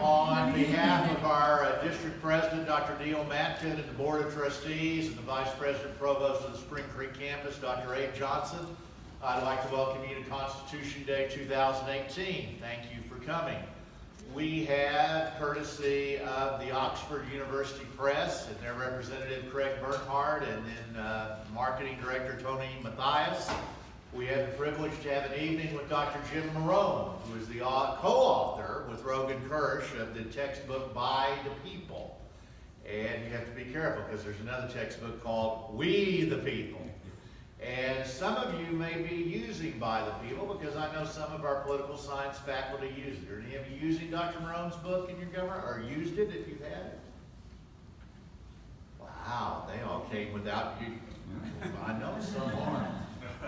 On behalf of our District President, Dr. Neil Matkin, and the Board of Trustees, and the Vice President Provost of the Spring Creek Campus, Dr. Abe Johnson, I'd like to welcome you to Constitution Day 2018. Thank you for coming. We have, courtesy of the Oxford University Press and their representative Craig Bernhardt, and then Marketing Director Tony Mathias, we have the privilege to have an evening with Dr. Jim Morone, who is the co-author with Rogan Kirsch of the textbook By the People. And you have to be careful because there's another textbook called We the People. And some of you may be using By the People because I know some of our political science faculty use it. Are any of you using Dr. Morone's book in your government, or used it if you've had it? Wow, they all came without you. I know some are.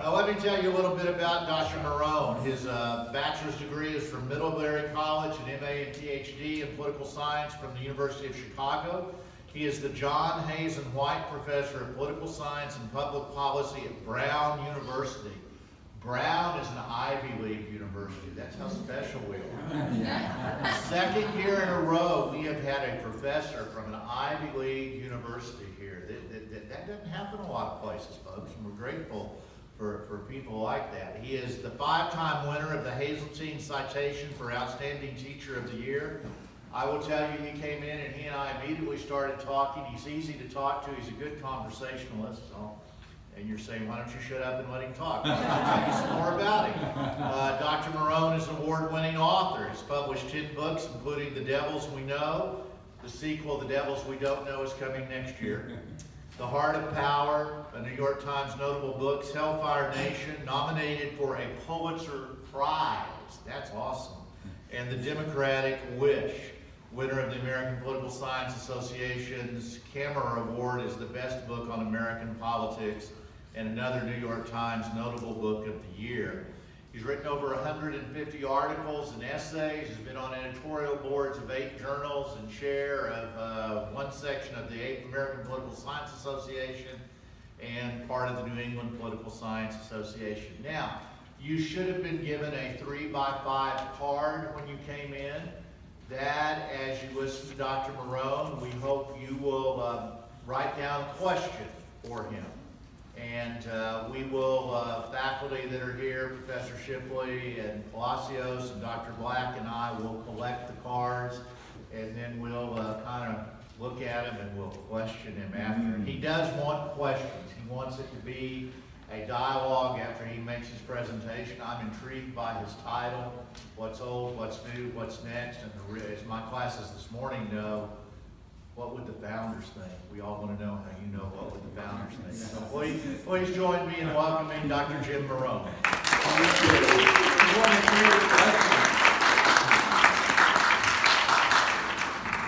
Let me tell you a little bit about Dr. Morone. His bachelor's degree is from Middlebury College, and MA and PhD in political science from the University of Chicago. He is the John Hazen White Professor of Political Science and Public Policy at Brown University. Brown is an Ivy League university. That's how special we are. Second year in a row, we have had a professor from an Ivy League university here. That doesn't happen a lot of places, folks, and we're grateful for people like that. He is the 5-time winner of the Hazeltine Citation for Outstanding Teacher of the Year. I will tell you, he came in and he and I immediately started talking. He's easy to talk to. He's a good conversationalist. And you're saying, why don't you shut up and let him talk? I'll tell you some more about him. Dr. Morone is an award-winning author. He's published 10 books, including The Devils We Know. The sequel, The Devils We Don't Know, is coming next year. The Heart of Power, a New York Times notable books, Hellfire Nation, nominated for a Pulitzer Prize. That's awesome. And The Democratic Wish, winner of the American Political Science Association's Kammerer Award, is the best book on American politics, and another New York Times notable book of the year. He's written over 150 articles and essays. He's been on editorial boards of 8 journals and chair of one section of the American Political Science Association and part of the New England Political Science Association. Now, you should have been given a 3x5 card when you came in. That, as you listen to Dr. Morone, we hope you will write down a question for him. And we will, faculty that are here, Professor Shipley and Palacios and Dr. Black and I will collect the cards, and then we'll kind of look at him and we'll question him after. He does want questions. He wants it to be a dialogue after he makes his presentation. I'm intrigued by his title, What's Old, What's New, What's Next, and as my classes this morning know, what would the founders think? We all want to know how you know what would the founders think. So please join me in welcoming Dr. Jim Morone.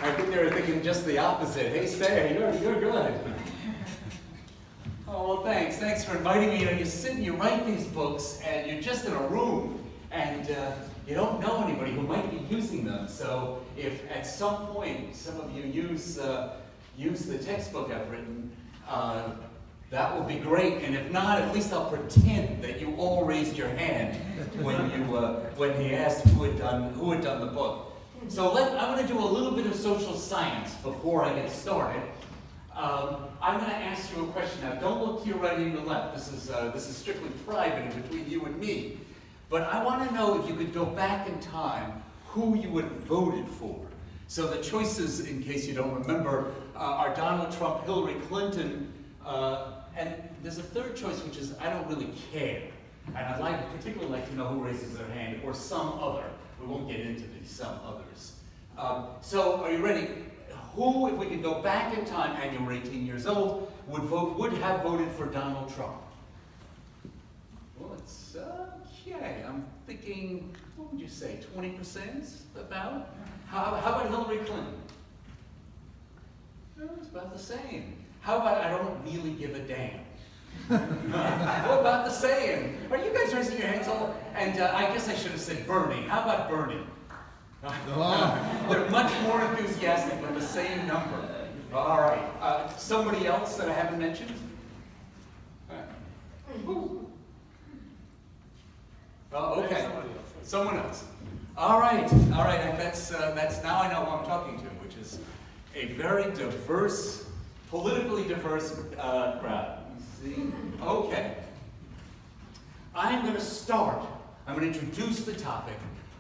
I think they were thinking just the opposite. Hey, stay, you're good. Oh, well, thanks. Thanks for inviting me. You know, you sit and you write these books, and you're just in a room, and you don't know anybody who might be using them. So if at some point some of you use the textbook I've written, that will be great. And if not, at least I'll pretend that you all raised your hand when he asked who had done the book. So I'm going to do a little bit of social science before I get started. I'm going to ask you a question. Now, don't look to your right and your left. This is strictly private and between you and me. But I want to know if you could go back in time, who you would have voted for. So the choices, in case you don't remember, are Donald Trump, Hillary Clinton, and there's a third choice, which is I don't really care. And I'd particularly like to know who raises their hand, or some other. We won't get into these some others. So are you ready? Who, if we could go back in time, and you were 18 years old, would have voted for Donald Trump? Well, it's okay. I'm thinking, what would you say, 20% about? How about Hillary Clinton? Well, it's about the same. How about I don't really give a damn? What about the same? Are you guys raising your hands all? And I guess I should have said Bernie. How about Bernie? They're much more enthusiastic, but the same number. All right. Somebody else that I haven't mentioned? Okay. Someone else. All right. That's now I know who I'm talking to, which is a very diverse, politically diverse crowd. You see? Okay. I'm going to start. I'm going to introduce the topic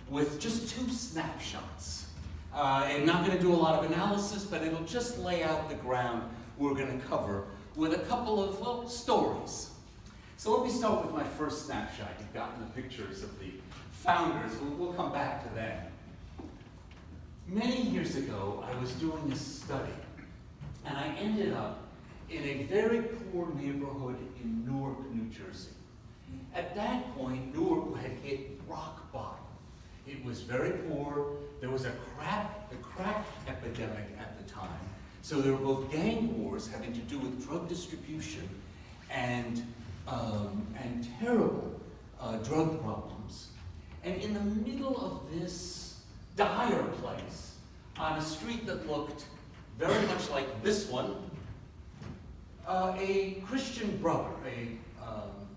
with just 2 snapshots. I'm not going to do a lot of analysis, but it'll just lay out the ground we're going to cover with a couple of stories. So let me start with my first snapshot. You've gotten the pictures of the founders. We'll come back to them. Many years ago, I was doing a study, and I ended up in a very poor neighborhood in Newark, New Jersey. At that point, Newark had hit rock bottom. It was very poor. There was a crack epidemic at the time. So there were both gang wars having to do with drug distribution and terrible drug problems. And in the middle of this dire place, on a street that looked very much like this one, a Christian brother,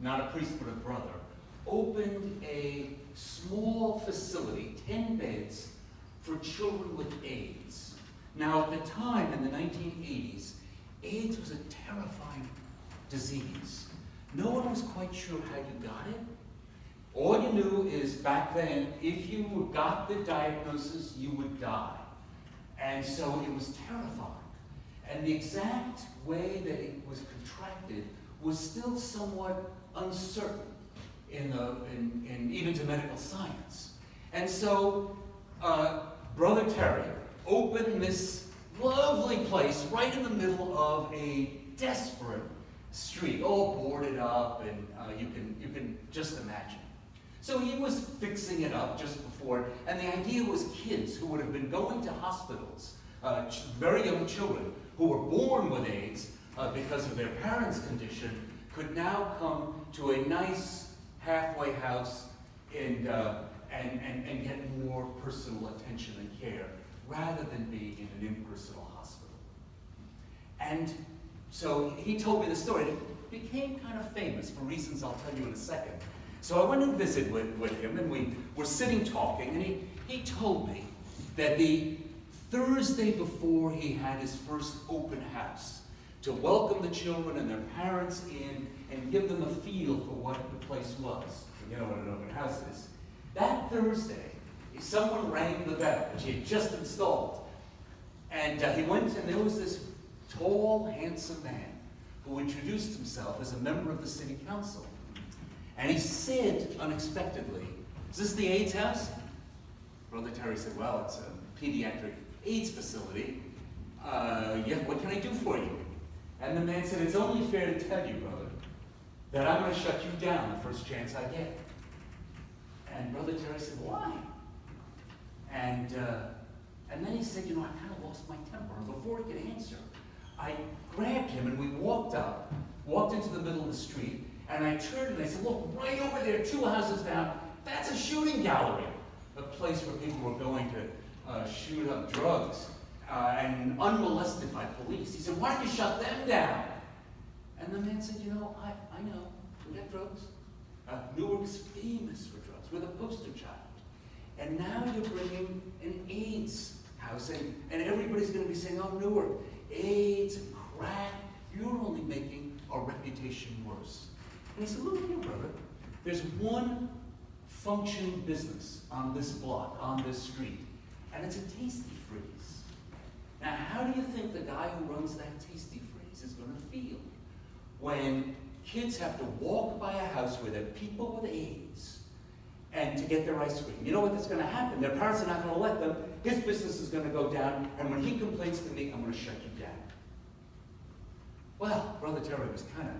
not a priest but a brother, opened a small facility, 10 beds, for children with AIDS. Now at the time, in the 1980s, AIDS was a terrifying disease. No one was quite sure how you got it. All you knew is back then, if you got the diagnosis, you would die. And so it was terrifying. And the exact way that it was contracted was still somewhat uncertain even to medical science. And so Brother Terry opened this lovely place right in the middle of a desperate street, all boarded up, and you can just imagine. So he was fixing it up just before, and the idea was kids who would have been going to hospitals, very young children who were born with AIDS because of their parents' condition, could now come to a nice halfway house and get more personal attention and care rather than being in an impersonal hospital. And so he told me the story. It became kind of famous for reasons I'll tell you in a second. So I went and visited with him, and we were sitting talking, and he told me that the Thursday before he had his first open house to welcome the children and their parents in and give them a feel for what the place was. You know what an open house is. That Thursday, someone rang the bell, which he had just installed. And he went, and there was this tall, handsome man who introduced himself as a member of the city council. And he said, unexpectedly, "Is this the AIDS house?" Brother Terry said, "Well, it's a pediatric AIDS facility. Yeah, what can I do for you?" And the man said, "It's only fair to tell you, brother, that I'm going to shut you down the first chance I get." And Brother Terry said, "Why?" And then he said, "I kind of lost my temper." And before he could answer, I grabbed him and we walked into the middle of the street, and I turned and I said, "Look, right over there, 2 houses down, that's a shooting gallery." A place where people were going to shoot up drugs and unmolested by police. He said, "Why don't you shut them down?" And the man said, I know, we got drugs. Newark's famous for drugs. We're the poster child. And now you're bringing an AIDS house, and everybody's going to be saying, "Oh, Newark, AIDS and crack, you're only making our reputation worse." And he said, "Look here, brother, there's one functioning business on this block, on this street, and it's a Tasty Freeze. Now, how do you think the guy who runs that Tasty Freeze is going to feel when kids have to walk by a house where there are people with AIDS and to get their ice cream? You know what's going to happen? Their parents are not going to let them. His business is going to go down, and when he complains to me, I'm going to shut you down." Well, Brother Terry was kind of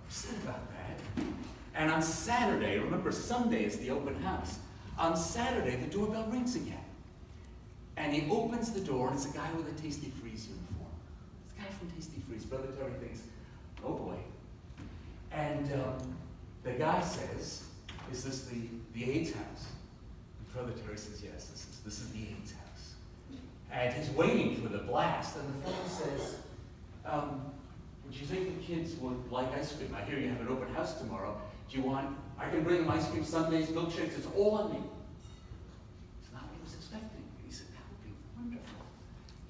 upset about that. And on Saturday, remember Sunday is the open house. On Saturday, the doorbell rings again. And he opens the door, and it's a guy with a Tasty Freeze uniform. It's a guy from Tasty Freeze. Brother Terry thinks, "Oh boy." And the guy says, "Is this the AIDS house?" And Brother Terry says, "Yes, this is the AIDS house." And he's waiting for the blast, and the fellow says, "Would you think the kids would like ice cream? I hear you have an open house tomorrow. Do you want, I can bring them ice cream, sundaes, milkshakes, it's all on me."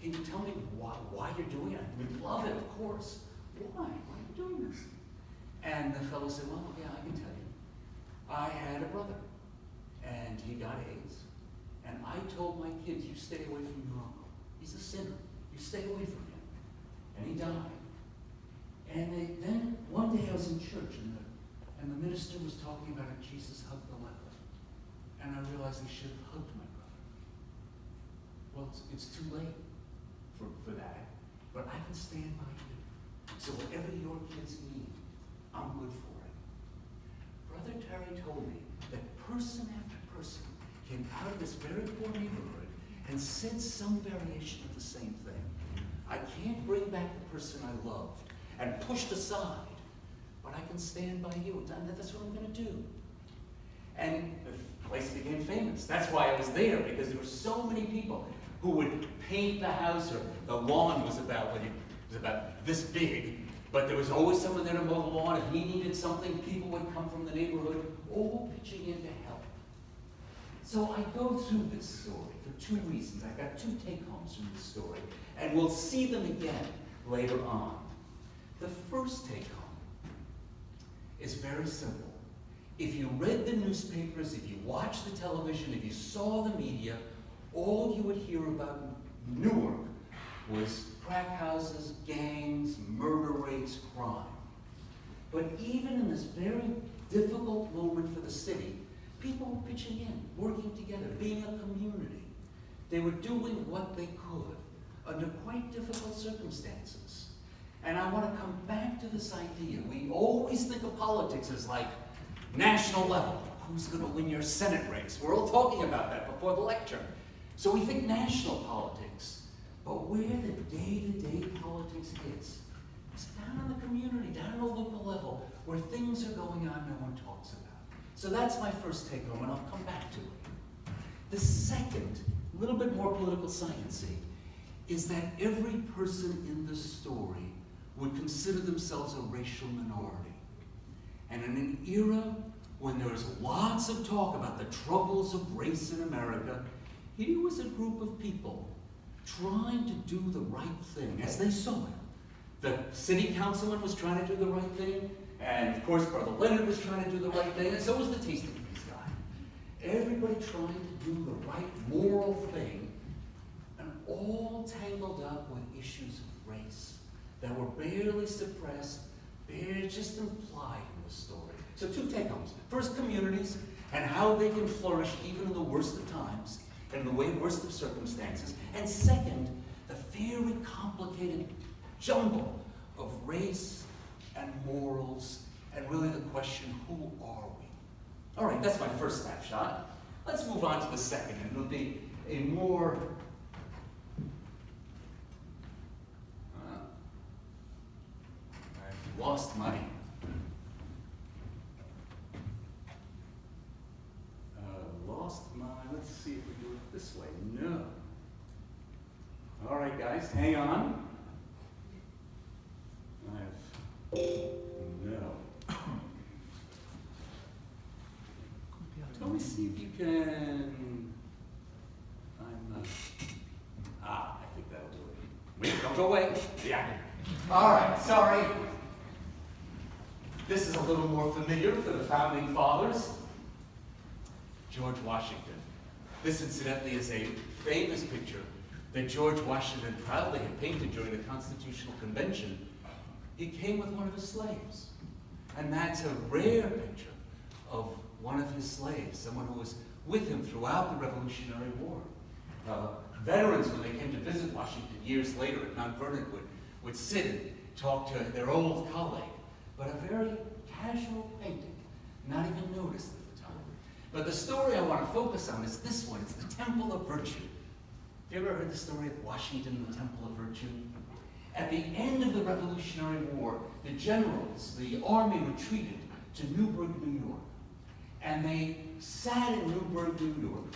can you tell me why you're doing it? We'd love it, of course. Why? Why are you doing this? And the fellow said, well, yeah, I can tell you. I had a brother, and he got AIDS. And I told my kids, you stay away from your uncle. He's a sinner. You stay away from him. And he died. And then one day I was in church, and the minister was talking about how Jesus hugged the leper. And I realized I should have hugged my brother. Well, it's too late for that, but I can stand by you. So whatever your kids need, I'm good for it. Brother Terry told me that person after person came out of this very poor neighborhood and said some variation of the same thing. I can't bring back the person I loved and pushed aside, but I can stand by you, and that's what I'm going to do. And the place became famous. That's why I was there, because there were so many people who would paint the house, or the lawn was about this big, but there was always someone there to mow the lawn. If he needed something, people would come from the neighborhood, all pitching in to help. So I go through this story for two reasons. I've got two take-homes from this story, and we'll see them again later on. The first take-home is very simple. If you read the newspapers, if you watched the television, if you saw the media, all you would hear about Newark was crack houses, gangs, murder rates, crime. But even in this very difficult moment for the city, people were pitching in, working together, being a community. They were doing what they could under quite difficult circumstances. And I want to come back to this idea. We always think of politics as like national level. Who's going to win your Senate race? We're all talking about that before the lecture. So we think national politics. But where the day-to-day politics is down in the community, down at a local level, where things are going on no one talks about. So that's my first take-home, and I'll come back to it. The second, a little bit more political science-y, is that every person in the story would consider themselves a racial minority. And in an era when there was lots of talk about the troubles of race in America, here was a group of people trying to do the right thing as they saw it. The city councilman was trying to do the right thing, and of course Brother Leonard was trying to do the right thing, and so was the tasting feast guy. Everybody trying to do the right moral thing, and all tangled up with issues of race that were barely suppressed, barely just implied in the story. So two take-homes. First, communities, and how they can flourish even in the worst of times, and in the worst of circumstances. And second, the very complicated jumble of race and morals, and really the question, who are we? All right, that's my first snapshot. Let's move on to the second, and it'll be a more I've lost my let's see if we do it this way. No. All right, guys, hang on. No. Let me see if you can. I think that'll do it. Wait, don't go away. Yeah. All right, sorry. This is a little more familiar for the founding fathers. George Washington. This, incidentally, is a famous picture that George Washington proudly had painted during the Constitutional Convention. He came with one of his slaves. And that's a rare picture of one of his slaves, someone who was with him throughout the Revolutionary War. Veterans, when they came to visit Washington years later at Mount Vernon, would sit and talk to their old colleague. But a very casual painting, not even noticed at the time. But the story I want to focus on is this one. It's the Temple of Virtue. Have you ever heard the story of Washington and the Temple of Virtue? At the end of the Revolutionary War, the generals, the army retreated to Newburgh, New York. And they sat in Newburgh, New York,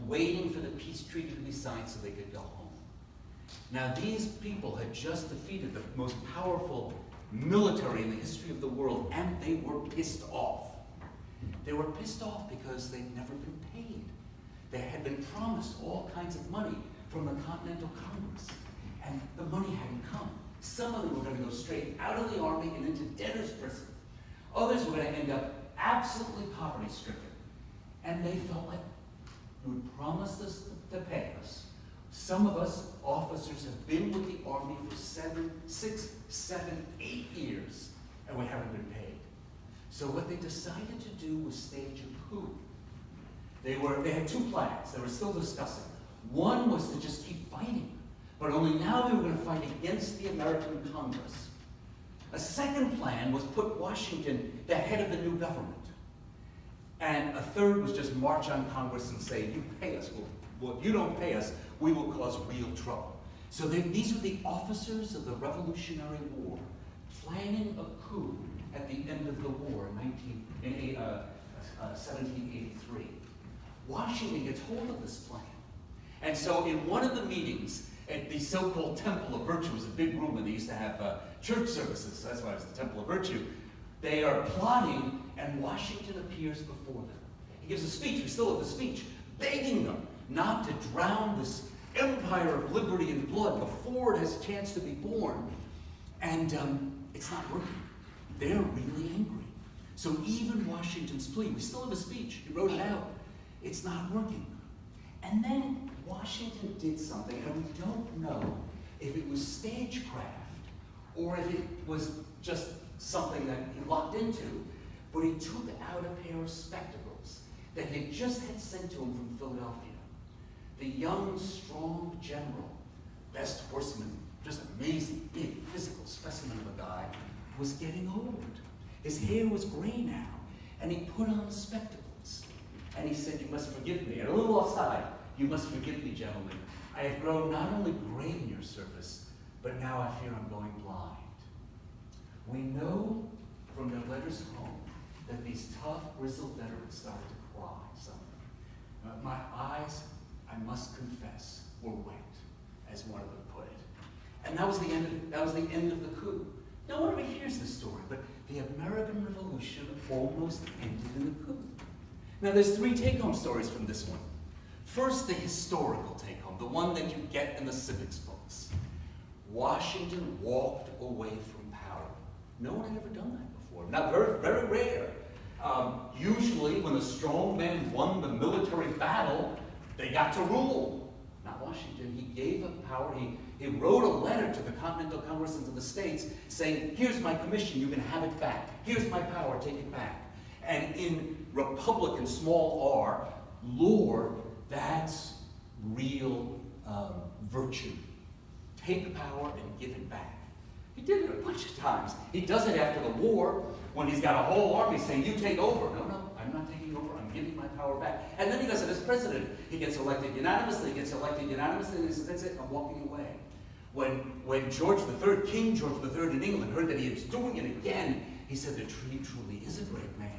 waiting for the peace treaty to be signed so they could go home. Now, these people had just defeated the most powerful military in the history of the world, and they were pissed off. They were pissed off because they'd never been paid. They had been promised all kinds of money from the Continental Congress, and the money hadn't come. Some of them were going to go straight out of the army and into debtor's prison. Others were going to end up absolutely poverty-stricken. And they felt like, you had promised us to pay us. Some of us officers have been with the army for 6, 7, 8 years, and we haven't been paid. So what they decided to do was stage a coup. They had two plans. They were still discussing. One was to just keep fighting, but only now they were going to fight against the American Congress. A second plan was put Washington the head of the new government. And a third was just march on Congress and say, you pay us. Well, if you don't pay us, we will cause real trouble. So these were the officers of the Revolutionary War planning a coup at the end of the war in 1783. Washington gets hold of this plan. And so in one of the meetings at the so-called Temple of Virtue, was a big room and they used to have church services, so that's why it was the Temple of Virtue. They are plotting and Washington appears before them. He gives a speech, we still have the speech, begging them not to drown this empire of liberty and blood before it has a chance to be born. And it's not working. They're really angry. So even Washington's plea, we still have a speech, he wrote it out, it's not working. And then Washington did something, and we don't know if it was stagecraft or if it was just something that he locked into, but he took out a pair of spectacles that he had just had sent to him from Philadelphia. The young, strong general, best horseman, just amazing, big, physical specimen of a guy, was getting old. His hair was gray now, and he put on the spectacles. And he said, you must forgive me. And a little offside, you must forgive me, gentlemen. I have grown not only gray in your service, but now I fear I'm going blind. We know from their letters home that these tough, grizzled veterans started to cry. My eyes, I must confess, were wet, as one of them put it. And that was the end of the coup. No one ever hears this story, but the American Revolution almost ended in a coup. Now there's 3 take-home stories from this one. First, the historical take-home, the one that you get in the civics books. Washington walked away from power. No one had ever done that before. Not very, very rare. Usually, when the strong men won the military battle, they got to rule. Not Washington. He gave up power. He wrote a letter to the Continental Congress and to the states saying, here's my commission, you can have it back. Here's my power, take it back. And in Republican, small r, lore, that's real virtue. Take power and give it back. He did it a bunch of times. He does it after the war when he's got a whole army saying, you take over. No, I'm not taking over. I'm giving my power back. And then he does it as president. He gets elected unanimously. And he says, that's it, I'm walking away. When George III, King George III in England heard that he was doing it again, he said, he truly is a great man.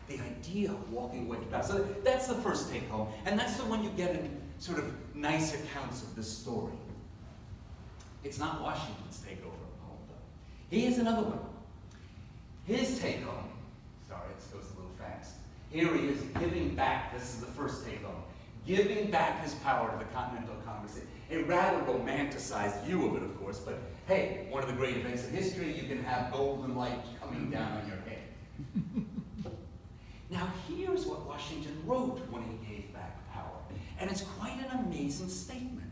The idea of walking away from power. So that's the first take home. And that's the one you get in sort of nice accounts of this story. It's not Washington's takeover home, though. He has another one. His take home, sorry, it goes a little fast. Here he is giving back, this is the first take home, giving back his power to the Continental Congress. A rather romanticized view of it, of course, but hey, one of the great events in history, you can have golden light coming down on your head. Now here's what Washington wrote when he gave back power, and it's quite an amazing statement.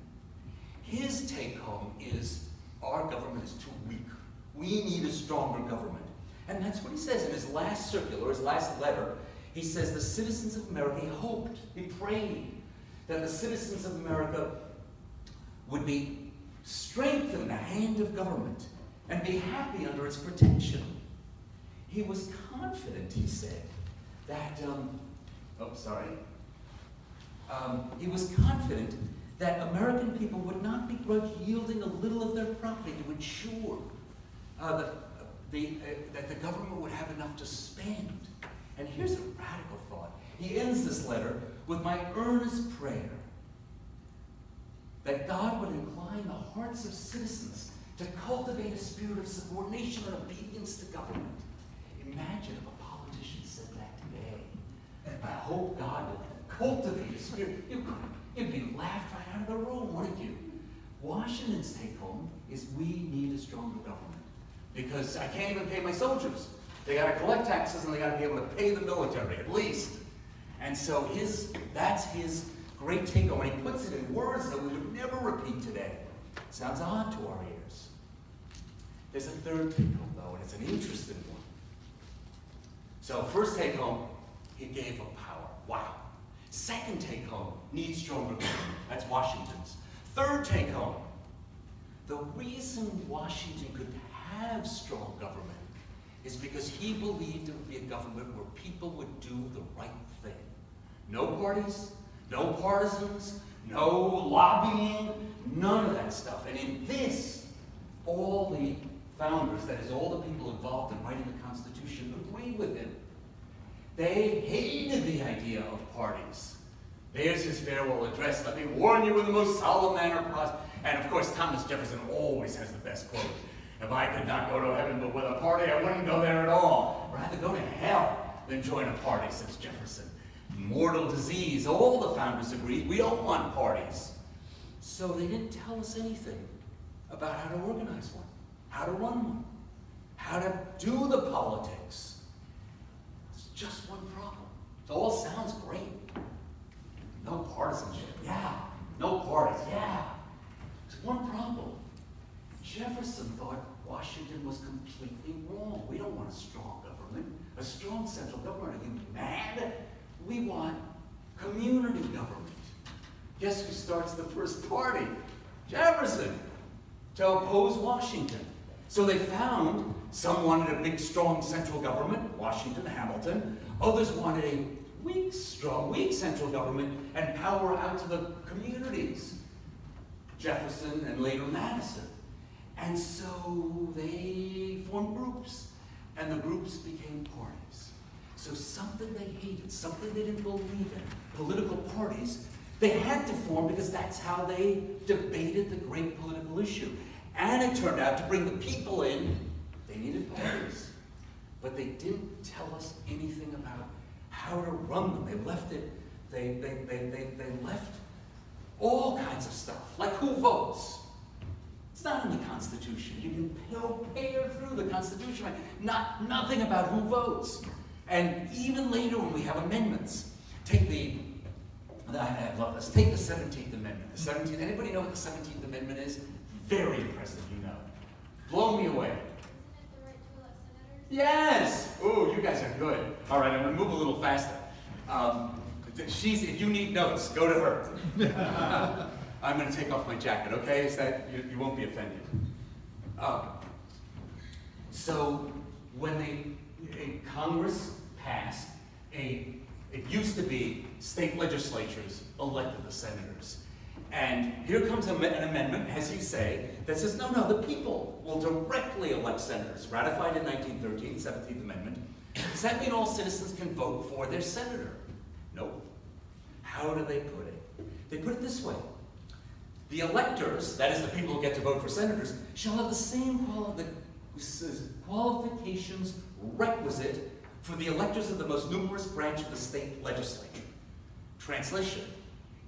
His take-home is, our government is too weak. We need a stronger government. And that's what he says in his last circular, his last letter. He says the citizens of America, he hoped, he prayed that the citizens of America would be strengthened in the hand of government and be happy under its protection. He was confident, he said, that, he was confident that American people would not begrudge yielding a little of their property to ensure that the government would have enough to spend. And here's a radical thought. He ends this letter with my earnest prayer that God would incline the hearts of citizens to cultivate a spirit of subordination and obedience to government. Imagine if a politician said that today. I hope God will cultivate a spirit. you'd be laughed right out of the room, wouldn't you? Washington's take-home is we need a stronger government because I can't even pay my soldiers. They got to collect taxes and they got to be able to pay the military at least. And so that's his great take-home, and he puts it in words that we would never repeat today. Sounds odd to our ears. There's a third take-home, though, and it's an interesting one. So first take-home, he gave up power. Wow. Second take-home, needs stronger government. That's Washington's. Third take-home, the reason Washington could have strong government is because he believed it would be a government where people would do the right thing. No parties, no partisans, no lobbying, none of that stuff. And in this, all the founders, that is all the people involved in writing the Constitution, agreed with him. They hated the idea of parties. There's his farewell address. Let me warn you in the most solemn manner possible. And of course, Thomas Jefferson always has the best quote. If I could not go to heaven but with a party, I wouldn't go there at all. Rather go to hell than join a party, says Jefferson. Mortal disease, all the founders agreed, we don't want parties. So they didn't tell us anything about how to organize one, how to run one, how to do the politics. It's just one problem. It all sounds great. No partisanship, yeah. No parties, yeah. There's one problem. Jefferson thought Washington was completely wrong. We don't want a strong government, a strong central government. Are you mad? We want community government. Guess who starts the first party? Jefferson, to oppose Washington. So they found some wanted a big, strong central government, Washington, Hamilton. Others wanted a weak central government and power out to the communities. Jefferson and later Madison. And so they formed groups, and the groups became parties. So something they hated, something they didn't believe in, political parties, they had to form because that's how they debated the great political issue. And it turned out to bring the people in, they needed parties. But they didn't tell us anything about how to run them. They left it, they left all kinds of stuff, like who votes. It's not in the Constitution. You can pare through the Constitution. Nothing about who votes. And even later when we have amendments, I love this. Take the 17th Amendment. The 17th, anybody know what the 17th Amendment is? Very impressive, you know. Blow me away. Isn't it the right to elect senators? Yes! Ooh, you guys are good. All right, I'm going to move a little faster. If you need notes, go to her. I'm going to take off my jacket, okay? Is that, you won't be offended. So when Congress passed, it used to be state legislatures elected the senators. And here comes an amendment, as you say, that says, no, the people will directly elect senators, ratified in 1913, 17th Amendment. Does that mean all citizens can vote for their senator? Nope. How do they put it? They put it this way. The electors, that is the people who get to vote for senators, shall have the same qualifications requisite for the electors of the most numerous branch of the state legislature. Translation,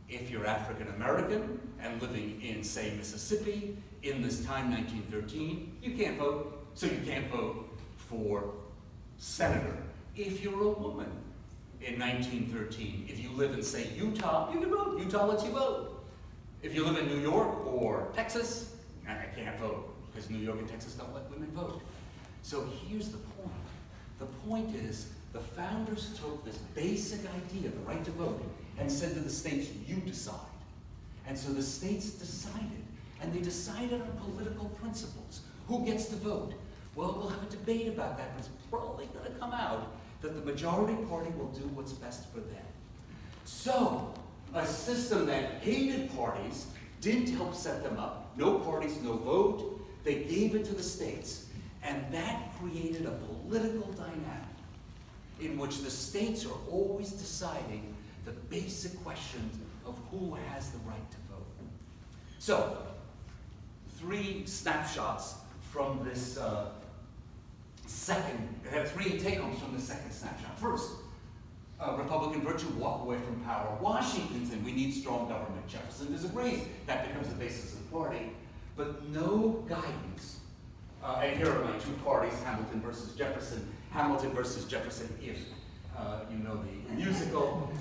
if you're African American and living in, say, Mississippi in this time, 1913, you can't vote, so you can't vote for senator. If you're a woman in 1913, if you live in, say, Utah, you can vote. Utah lets you vote. If you live in New York or Texas, I can't vote because New York and Texas don't let women vote. So here's the point. The point is the founders took this basic idea, the right to vote, and said to the states, you decide. And so the states decided, and they decided on political principles. Who gets to vote? Well, we'll have a debate about that, but it's probably going to come out that the majority party will do what's best for them. So, a system that hated parties didn't help set them up. No parties, no vote. They gave it to the states. And that created a political dynamic in which the states are always deciding the basic questions of who has the right to vote. So, 3 snapshots from this three take-homes from the second snapshot. First, Republican virtue, walk away from power. Washington said we need strong government. Jefferson disagrees. That becomes the basis of the party. But no guidance. And here are my two parties, Hamilton versus Jefferson. Hamilton versus Jefferson, if you know the musical.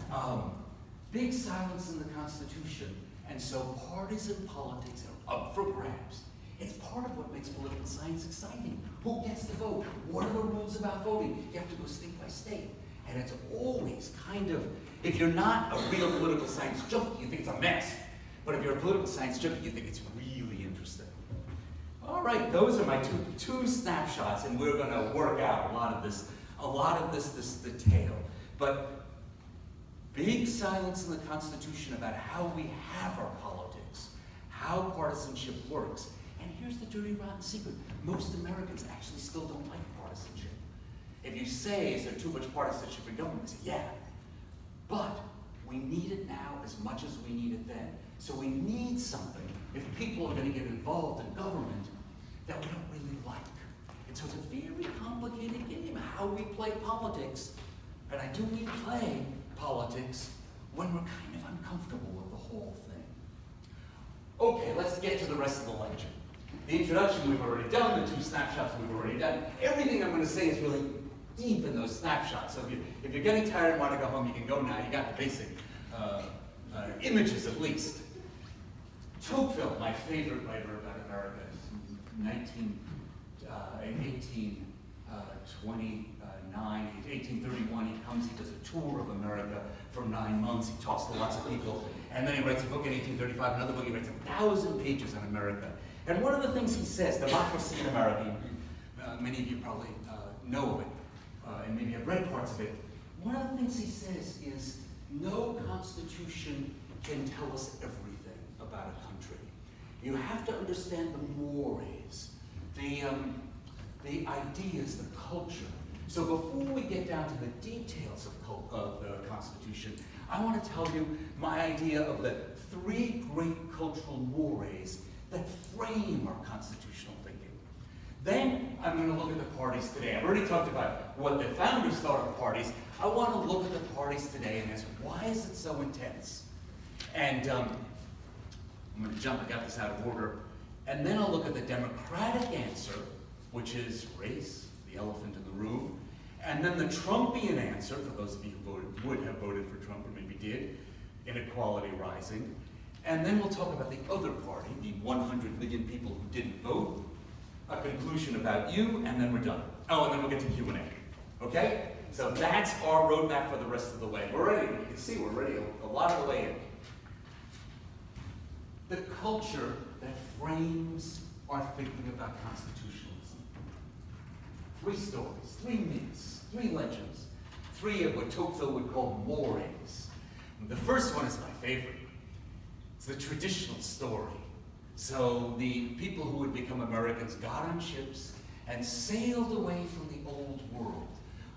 Big silence in the Constitution. And so partisan politics are up for grabs. It's part of what makes political science exciting. Who gets to vote? What are the rules about voting? You have to go state by state. And it's always kind of, if you're not a real political science junkie, you think it's a mess. But if you're a political science junkie, you think it's really interesting. All right, those are my two snapshots, and we're going to work out a lot of this detail. But big silence in the Constitution about how we have our politics, how partisanship works. And here's the dirty, rotten secret. Most Americans actually still don't like partisanship. If you say, is there too much partisanship in government? They say, yeah. But we need it now as much as we need it then. So we need something, if people are going to get involved in government, that we don't really like. And so it's a very complicated game, how we play politics. And I do mean play politics when we're kind of uncomfortable with the whole thing. Okay, let's get to the rest of the lecture. The introduction we've already done, the two snapshots we've already done. Everything I'm going to say is really deep in those snapshots. So if you're getting tired and want to go home, you can go now. You got the basic images at least. Tocqueville, my favorite writer about America, 1831, he comes, he does a tour of America for 9 months, he talks to lots of people, and then he writes a book in 1835, another book, he writes 1,000 pages on America. And one of the things he says, democracy in America, many of you probably know of it, and maybe have read parts of it. One of the things he says is, no constitution can tell us everything about a country. You have to understand the mores, the ideas, the culture. So before we get down to the details of the Constitution, I want to tell you my idea of the 3 great cultural mores that frame our constitutional thinking. Then I'm going to look at the parties today. I've already talked about what the founders thought of the parties. I want to look at the parties today and ask, why is it so intense? And I'm going to jump, I got this out of order. And then I'll look at the Democratic answer, which is race, the elephant in the room. And then the Trumpian answer, for those of you who would have voted for Trump or maybe did, inequality rising. And then we'll talk about the other party, the 100 million people who didn't vote, a conclusion about you, and then we're done. Oh, and then we'll get to Q&A. Okay? So that's our roadmap for the rest of the way. We're ready. You can see we're ready a lot of the way in. The culture that frames our thinking about constitutionalism. 3 stories, 3 myths, 3 legends, 3 of what Tocqueville would call mores. The first one is my favorite. It's the traditional story. So the people who would become Americans got on ships and sailed away from the old world,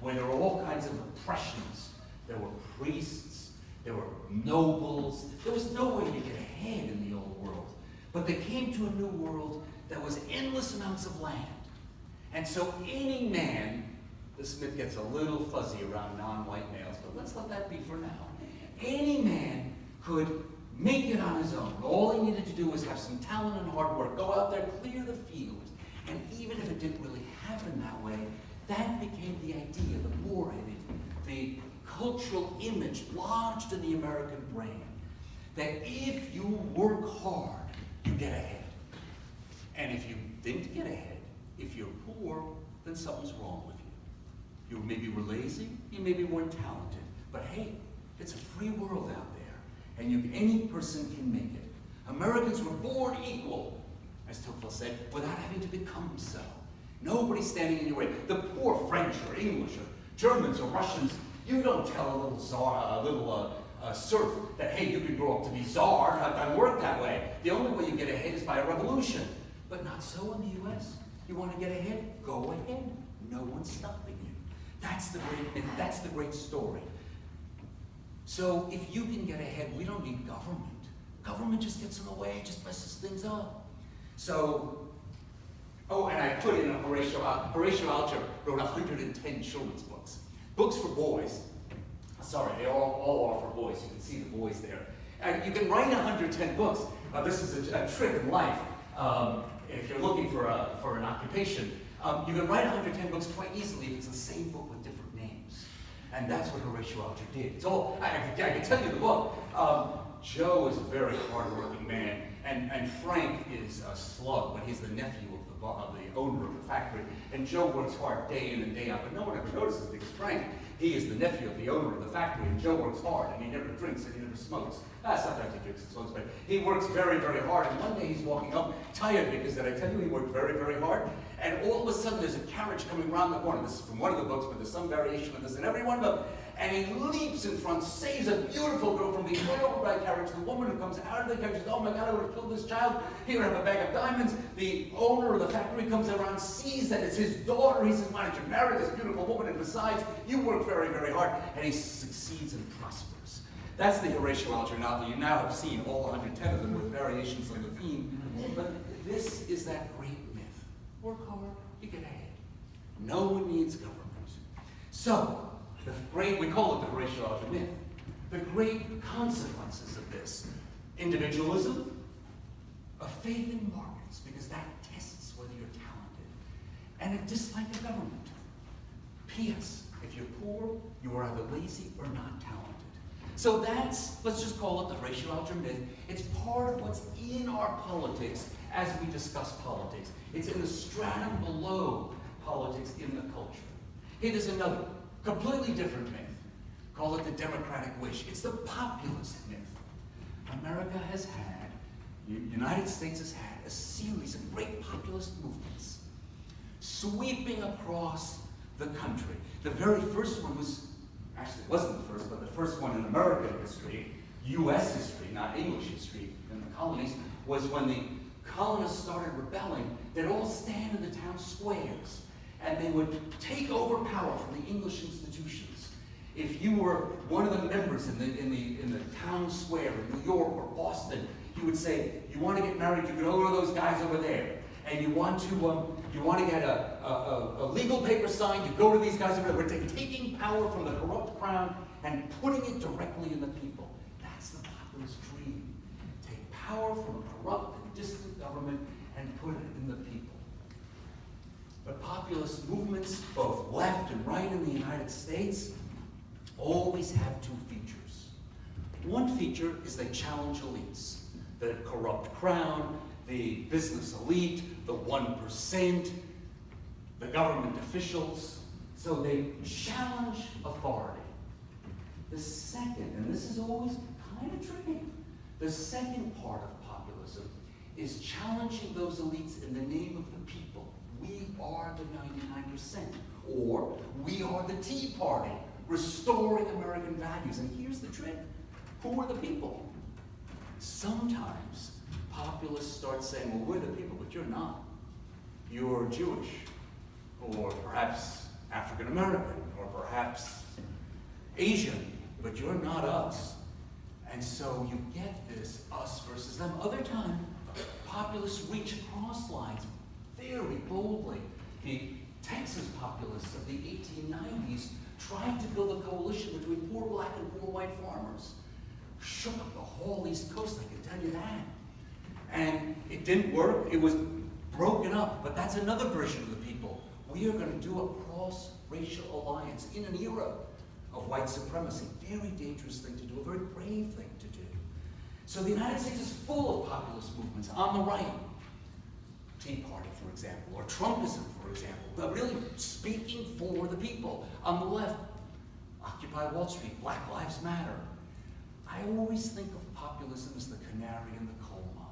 where there were all kinds of oppressions. There were priests, there were nobles. There was no way to get ahead in the old world. But they came to a new world that was endless amounts of land. And so any man, this myth gets a little fuzzy around non-white males, but let's let that be for now. Any man could make it on his own. All he needed to do was have some talent and hard work. Go out there, clear the field. And even if it didn't really happen that way, that became the idea, the more the cultural image lodged in the American brain, that if you work hard, you get ahead. And if you didn't get ahead, if you're poor, then something's wrong with you. You maybe were lazy, you maybe weren't talented, but hey, it's a free world out there, and any person can make it. Americans were born equal, as Tocqueville said, without having to become so. Nobody's standing in your way. The poor French or English or Germans or Russians, you don't tell a little serf that, hey, you can grow up to be czar. It doesn't work that way. The only way you get ahead is by a revolution. But not so in the U.S. You want to get ahead? Go ahead. No one's stopping you. That's the great myth. That's the great story. So if you can get ahead, we don't need government. Government just gets in the way, just messes things up. So, oh, and I put in Horatio Alger wrote 110 children's books. Books for boys. Sorry, they all are for boys. You can see the boys there. You can write 110 books. This is a trick in life. If you're looking for an occupation, you can write 110 books quite easily if it's the same book with different names. And that's what Horatio Alger did. It's all, I can tell you the book. Joe is a very hard-working man, and Frank is a slug, but he's the nephew of the owner of the factory. And Joe works hard day in and day out, but no one ever notices because Frank, he is the nephew of the owner of the factory, and Joe works hard, and he never drinks and he never smokes. Sometimes he drinks and smokes, but he works very, very hard. And one day he's walking up tired because, did I tell you, he worked very, very hard? And all of a sudden there's a carriage coming around the corner. This is from one of the books, but there's some variation of this in every one of them. And he leaps in front, saves a beautiful girl from being run over by a carriage. The woman who comes out of the carriage says, "Oh my God, I would have killed this child. Here, I have a bag of diamonds." The owner of the factory comes around, sees that it's his daughter. He says, "Why don't you marry this beautiful woman? And besides, you work very, very hard." And he succeeds and prospers. That's the Horatio Alger novel. You now have seen all 110 of them with variations on the theme. But this is that great myth. Work hard, you get ahead. No one needs government. So, we call it the Horatio Alger myth. The great consequences of this: individualism, a faith in markets, because that tests whether you're talented, and a dislike of government. P.S. If you're poor, you are either lazy or not talented. So that's, let's just call it the Horatio Alger myth. It's part of what's in our politics as we discuss politics. It's in the stratum below politics in the culture. Hey, there's another completely different myth. Call it the democratic wish. It's the populist myth. America has had, United States has had a series of great populist movements sweeping across the country. The very first one was, actually it wasn't the first, but the first one in American history, U.S. history, not English history, in the colonies, was when the colonists started rebelling. They'd all stand in the town squares, and they would take over power from the English institutions. If you were one of the members in the town square in New York or Boston, you would say, "You want to get married, you can go to those guys over there. And you want to get a legal paper signed, you go to these guys over there." We're taking power from the corrupt crown and putting it directly in the people. That's the populist dream. Take power from a corrupt and distant government and put it in the people. But populist movements, both left and right in the United States, always have two features. One feature is they challenge elites. The corrupt crown, the business elite, the 1%, the government officials. So they challenge authority. The second, and this is always kind of tricky, the second part of populism is challenging those elites in the name of the people. We are the 99%, or we are the Tea Party, restoring American values. And here's the trick. Who are the people? Sometimes populists start saying, "Well, we're the people," but you're not. You're Jewish, or perhaps African American, or perhaps Asian, but you're not us. And so you get this us versus them. Other time, populists reach across lines very boldly. The Texas populists of the 1890s tried to build a coalition between poor black and poor white farmers. Shook up the whole East Coast, I can tell you that. And it didn't work. It was broken up. But that's another version of the people. We are going to do a cross-racial alliance in an era of white supremacy. Very dangerous thing to do, a very brave thing to do. So the United States is full of populist movements on the right. Tea Party, for example, or Trumpism, for example. They're really speaking for the people. On the left, Occupy Wall Street, Black Lives Matter. I always think of populism as the canary in the coal mine.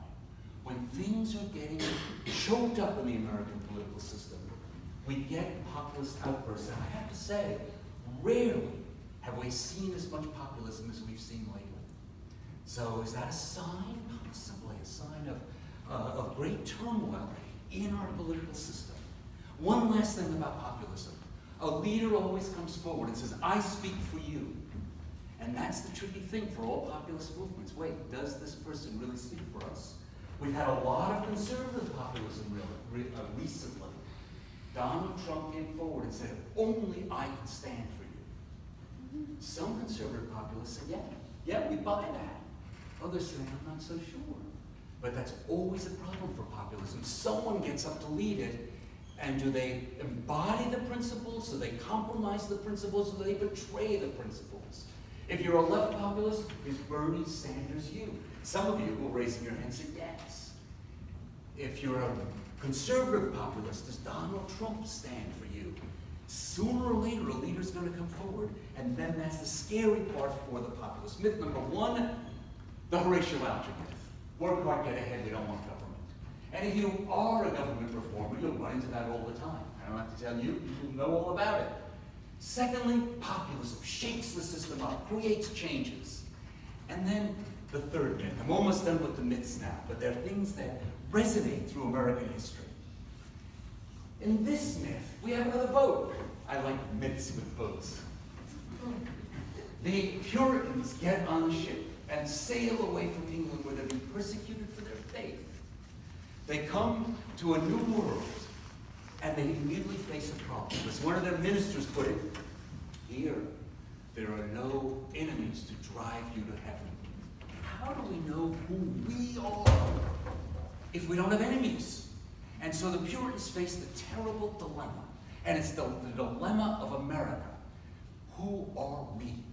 When things are getting choked up in the American political system, we get populist outbursts. And I have to say, rarely have we seen as much populism as we've seen lately. So is that a sign? Possibly a sign of great turmoil in our political system. One last thing about populism. A leader always comes forward and says, "I speak for you." And that's the tricky thing for all populist movements. Wait, does this person really speak for us? We've had a lot of conservative populism recently. Donald Trump came forward and said, "Only I can stand for you." Some conservative populists say, yeah, we buy that. Others say, I'm not so sure. But that's always a problem for populism. Someone gets up to lead it, and do they embody the principles? Do they compromise the principles? Do they betray the principles? If you're a left populist, is Bernie Sanders you? Some of you who are raising your hands said yes. If you're a conservative populist, does Donald Trump stand for you? Sooner or later, a leader's going to come forward, and then that's the scary part for the populist. Myth number one, the Horatio Alger myth. Work hard, get ahead, we don't want government. And if you are a government reformer, you'll run into that all the time. I don't have to tell you, you know all about it. Secondly, populism shakes the system up, creates changes. And then the third myth. I'm almost done with the myths now, but there are things that resonate through American history. In this myth, we have another boat. I like myths with boats. The Puritans get on the ship and sail away from England where they're being persecuted for their faith. They come to a new world, and they immediately face a problem. As one of their ministers put it, here, there are no enemies to drive you to heaven. How do we know who we are if we don't have enemies? And so the Puritans face the terrible dilemma, and it's the dilemma of America. Who are we?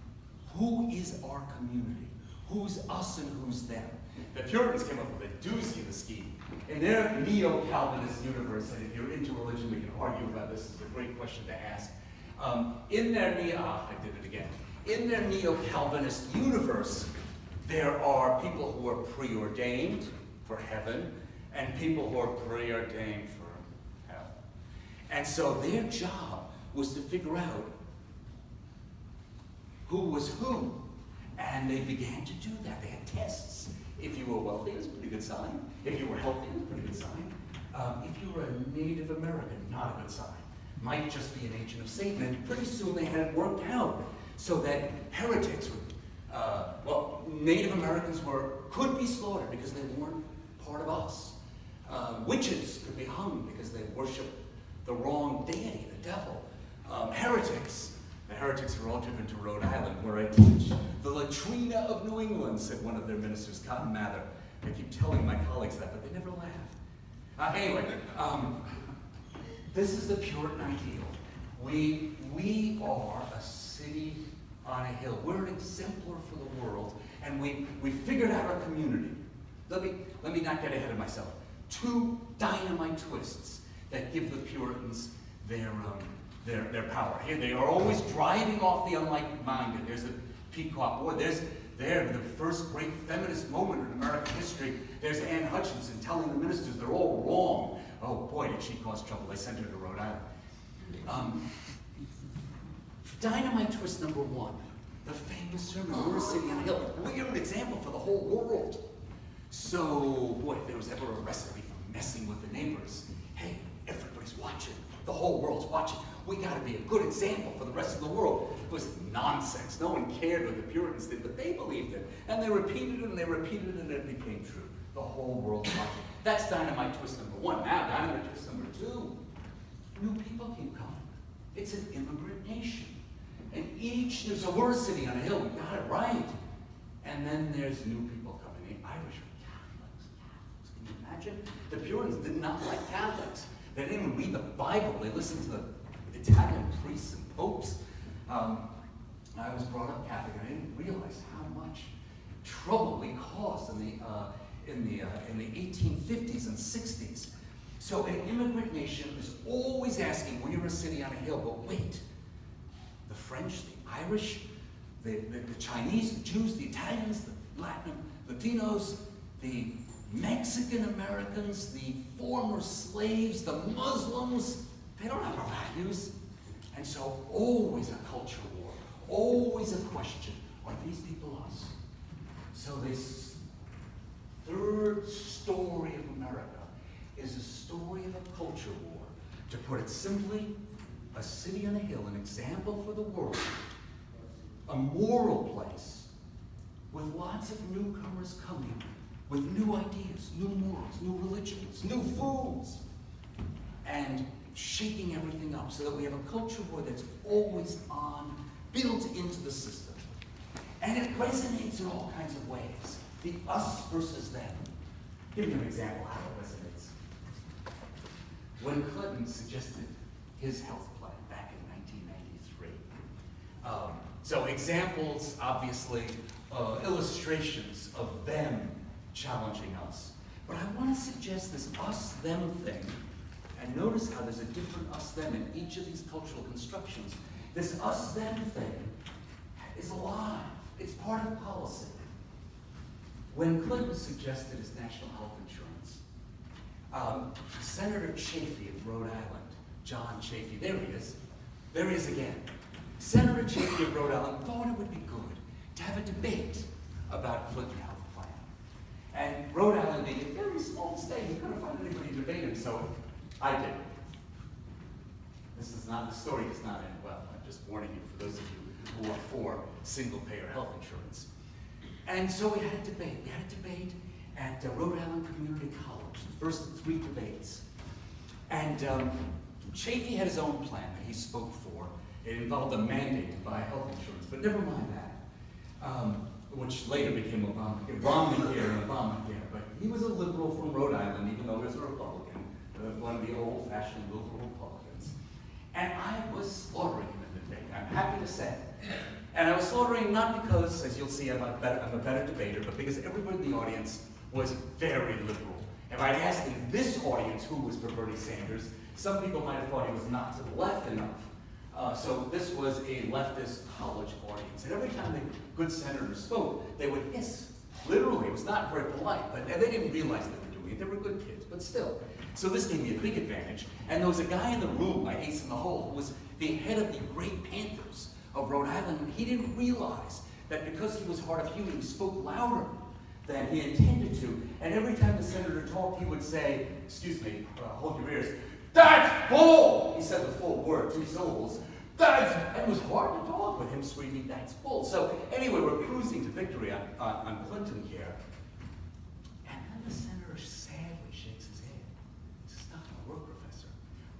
Who is our community? Who's us and who's them? The Puritans came up with a doozy of a scheme. In their neo-Calvinist universe, and if you're into religion, we can argue about this, it's a great question to ask. In their neo-Calvinist universe, there are people who are preordained for heaven, and people who are preordained for hell. And so their job was to figure out who was who. And they began to do that. They had tests. If you were wealthy, it was a pretty good sign. If you were healthy, it was a pretty good sign. If you were a Native American, not a good sign. Might just be an agent of Satan. And pretty soon they had it worked out so that heretics would, Native Americans could be slaughtered because they weren't part of us. Witches could be hung because they worshiped the wrong deity, the devil. The heretics are all driven to Rhode Island, where I teach. The latrina of New England, said one of their ministers, Cotton Mather. I keep telling my colleagues that, but they never laugh. Anyway, this is the Puritan ideal. We are a city on a hill. We're an exemplar for the world, and we figured out our community. Let me not get ahead of myself. Two dynamite twists that give the Puritans their power. Here they are always driving off the unlike-minded. There's the Pequot War. There's the first great feminist moment in American history. There's Anne Hutchinson telling the ministers they're all wrong. Oh boy, did she cause trouble. They sent her to Rhode Island. Dynamite twist number one, the famous sermon, we're a city on a hill. We're an example for the whole world. So, boy, if there was ever a recipe for messing with the neighbors, hey, everybody's watching. The whole world's watching. We got to be a good example for the rest of the world. It was nonsense. No one cared what the Puritans did, but they believed it. And they repeated it, and they repeated it, and it became true. The whole world's watching. That's dynamite twist number one. Now, dynamite twist number two. New people keep coming. It's an immigrant nation. And so we're a city on a hill. We got it right. And then there's new people coming in. Irish Catholics. Can you imagine? The Puritans did not like Catholics. They didn't even read the Bible. They listened to the Italian priests and popes. I was brought up Catholic, and I didn't realize how much trouble we caused in the 1850s and 60s. So an immigrant nation is always asking, we're a city on a hill, but wait. The French, the Irish, the Chinese, the Jews, the Italians, the Latinos, the Mexican Americans, the former slaves, the Muslims, they don't have our values. And so always a culture war, always a question, are these people us? So this third story of America is a story of a culture war. To put it simply, a city on a hill, an example for the world, a moral place with lots of newcomers coming, with new ideas, new morals, new religions, new foods, and shaking everything up so that we have a culture war that's always on built into the system. And it resonates in all kinds of ways. The us versus them. Give you an example how it resonates. When Clinton suggested his health plan back in 1993. So examples, obviously, illustrations of them challenging us. But I want to suggest this us-them thing, and notice how there's a different us-them in each of these cultural constructions. This us-them thing is alive. It's part of policy. When Clinton suggested his national health insurance, Senator Chafee of Rhode Island, John Chafee, there he is again. Senator Chafee of Rhode Island thought it would be good to have a debate about Clinton health plan. And Rhode Island being a very small state, he couldn't find anybody to debate him, so I did. This is not, the story does not end well. I'm just warning you for those of you who are for single-payer health insurance. And so we had a debate. We had a debate at Rhode Island Community College, the first of 3 debates. And Chafee had his own plan that he spoke for. It involved a mandate to buy health insurance, but never mind that, which later became Obamacare and Obamacare. But he was a liberal from Rhode Island, even though he was a Republican, one of the old-fashioned liberal Republicans. And I was slaughtering him in the debate, I'm happy to say. And I was slaughtering not because, as you'll see, I'm a better debater, but because everybody in the audience was very liberal. If I'd asked in this audience who was for Bernie Sanders, some people might have thought he was not to the left enough. So this was a leftist college audience. And every time the good senator spoke, they would hiss. Literally, it was not very polite, but they didn't realize they were doing it. They were good kids, but still. So this gave me a big advantage. And there was a guy in the room, my ace in the hole, who was the head of the Great Panthers of Rhode Island, and he didn't realize that because he was hard of hearing, he spoke louder than he intended to. And every time the senator talked, he would say, excuse me, hold your ears, "That's bull!" He said the full word, 2 syllables. And it was hard to talk with him screaming, "That's bull." So anyway, we're cruising to victory on Clinton care. And then the senator sadly shakes his head. He says, "It's not going to work, Professor.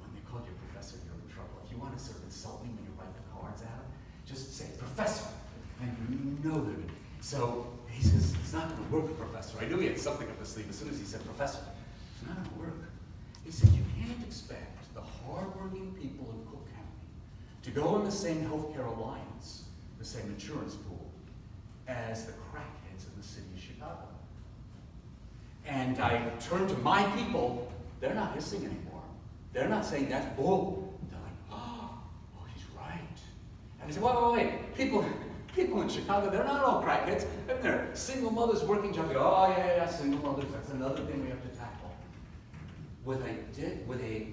When they call you Professor, you're in trouble. If you want to sort of insult me when you write the cards out, just say, Professor." And you know that. So he says, "It's not going to work, Professor." I knew he had something up his sleeve as soon as he said, "Professor, it's not going to work." He said, "You can't expect the hardworking people in Cook County to go in the same healthcare alliance, the same insurance pool, as the crackheads in the city of Chicago." And I turned to my people. They're not hissing anymore. They're not saying, "That's bull." They're like, "Oh, he's right." And I said, wait. People in Chicago, they're not all crackheads. And they're single mothers working jobs. Oh, yeah, single mothers. That's another thing we have to tackle. With a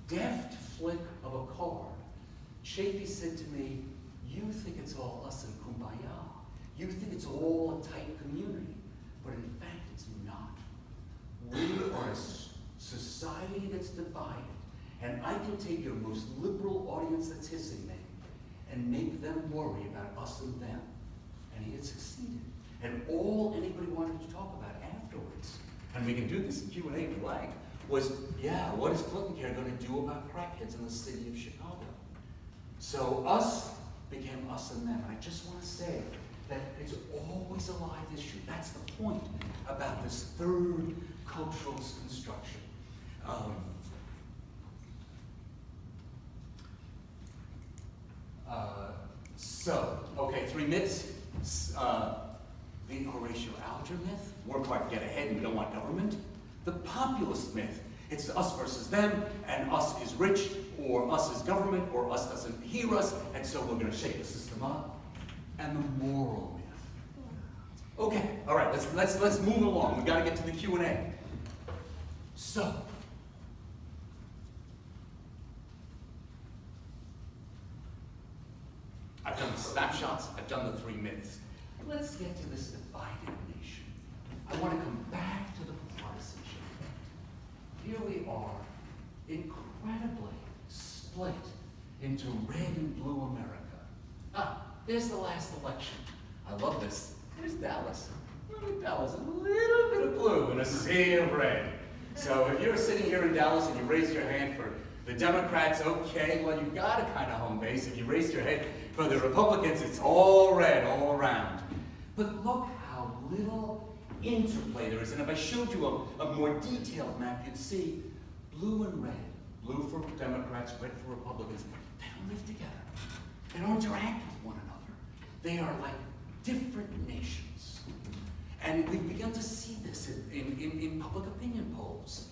deft flick of a card, Chafee said to me, "You think it's all us and kumbaya. You think it's all a tight community. But in fact, it's not. We are a society that's divided. And I can take your most liberal audience that's hissing me and make them worry about us and them." And he had succeeded. And all anybody wanted to talk about afterwards, and we can do this in Q&A if you like, was, yeah, what is Clinton care going to do about crackheads in the city of Chicago? So us became us and them. And I just want to say that it's always a live issue. That's the point about this third cultural construction. Okay, 3 myths. The Horatio Alger myth, work hard to get ahead and we don't want government. The populist myth, it's us versus them, and us is rich, or us is government, or us doesn't hear us, and so we're going to shake the system up. And the moral myth. Okay, all right, let's move along. We got to get to the Q&A. So, I've done the snapshots, I've done the 3 myths. Let's get to this divided nation. I want to come back to the partisanship. Here we are, incredibly split into red and blue America. There's the last election. I love this. There's Dallas. Look at Dallas, a little bit of blue and a sea of red. So if you're sitting here in Dallas and you raise your hand The Democrats, okay, well, you've got a kind of home base. If you raised your head for the Republicans, it's all red all around. But look how little interplay there is. And if I showed you a more detailed map, you'd see blue and red. Blue for Democrats, red for Republicans. They don't live together. They don't interact with one another. They are like different nations. And we've begun to see this in public opinion polls.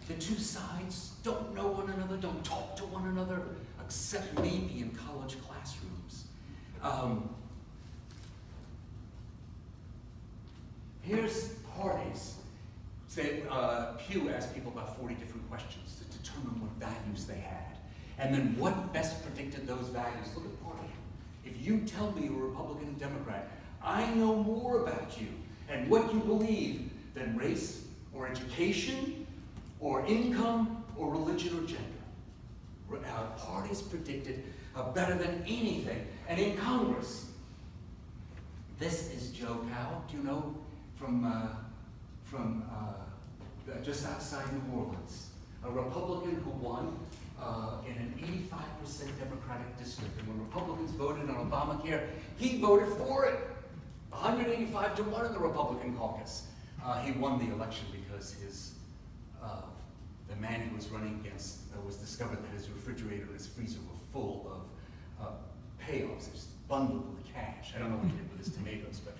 The two sides don't know one another, don't talk to one another, except maybe in college classrooms. Here's parties. Say, Pew asked people about 40 different questions to determine what values they had. And then what best predicted those values? Look at party. If you tell me you're a Republican and Democrat, I know more about you and what you believe than race or education or income or religion or gender. Parties predicted better than anything. And in Congress, this is Joe Powell, do you know, from just outside New Orleans, a Republican who won in an 85% Democratic district. And when Republicans voted on Obamacare, he voted for it. 185 to 1 in the Republican caucus. He won the election because the man he was running against was discovered that his refrigerator and his freezer were full of payoffs. It was bundled with cash. I don't know what he did with his tomatoes, but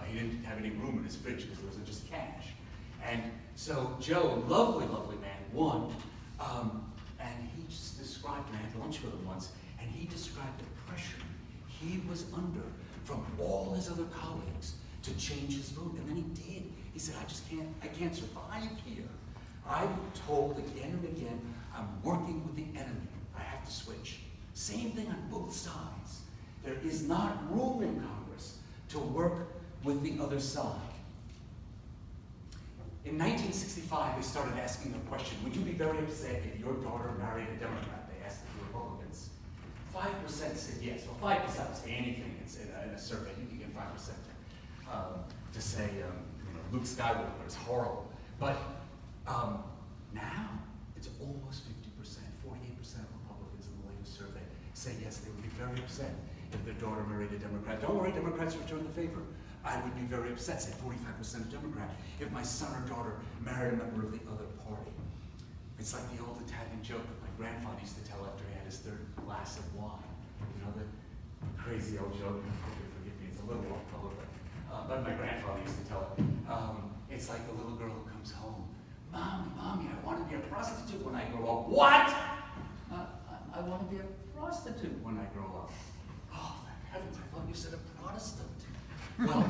he didn't have any room in his fridge because there was just cash. And so Joe, lovely, lovely man, won. And he just described, and I had lunch with him once, and he described the pressure he was under from all his other colleagues to change his vote, and then he did. He said, I can't survive here. I'm told again and again, I'm working with the enemy. I have to switch. Same thing on both sides. There is not room in Congress to work with the other side. In 1965, they started asking the question, would you be very upset if your daughter married a Democrat? They asked the Republicans. 5% said yes. Well, 5% will say anything in a survey. You can get 5% to say, Luke Skywalker is horrible. But now, it's almost 50%, 48% of Republicans in the latest survey say yes, they would be very upset if their daughter married a Democrat. Don't worry, Democrats return the favor. I would be very upset, say 45% of Democrat, if my son or daughter married a member of the other party. It's like the old Italian joke that my grandfather used to tell after he had his third glass of wine. You know, the crazy old joke, forgive me, it's a little off color, but my grandfather used to tell it. It's like the little girl who comes home. Mommy, I want to be a prostitute when I grow up. What? I want to be a prostitute when I grow up. Oh, thank heavens, I thought you said a Protestant. Well,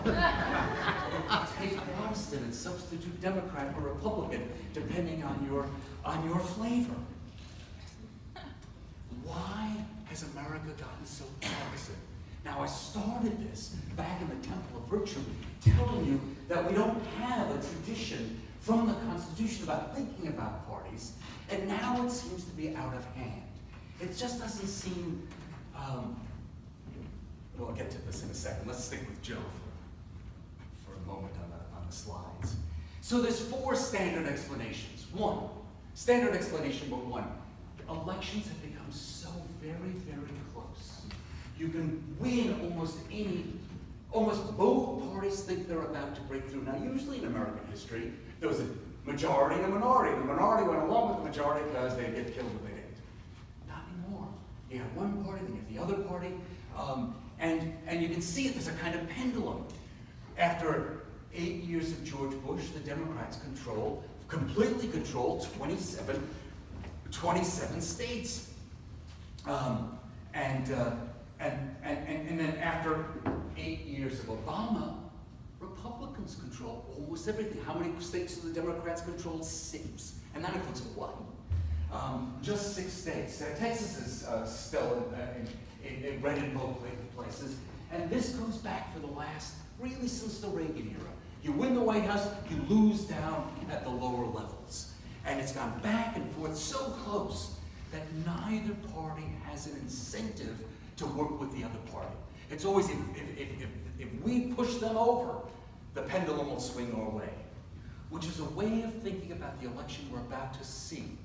take Protestant and substitute Democrat or Republican, depending on your flavor. Why has America gotten so partisan? Now, I started this back in the Temple of Virtue, telling you that we don't have a tradition from the Constitution about thinking about parties, and now it seems to be out of hand. It just doesn't seem, well, I'll get to this in a second. Let's stick with Joe for a moment on the slides. So there's 4 standard explanations. Standard explanation number 1, elections have become so very, very close. You can win almost both parties think they're about to break through. Now, usually in American history, there was a majority and a minority. The minority went along with the majority because they'd get killed if they didn't. Not anymore. You have one party, then you have the other party, and you can see it, there's a kind of pendulum. After 8 years of George Bush, the Democrats completely control 27 states. And then after 8 years of Obama, Republicans control almost everything. How many states do the Democrats control? 6. And that includes Hawaii. Just 6 states. Texas is still in red in both places. And this goes back for the last, really since the Reagan era. You win the White House, you lose down at the lower levels. And it's gone back and forth so close that neither party has an incentive to work with the other party. It's always, if we push them over, the pendulum will swing our way. which is a way of thinking about the election we're about to see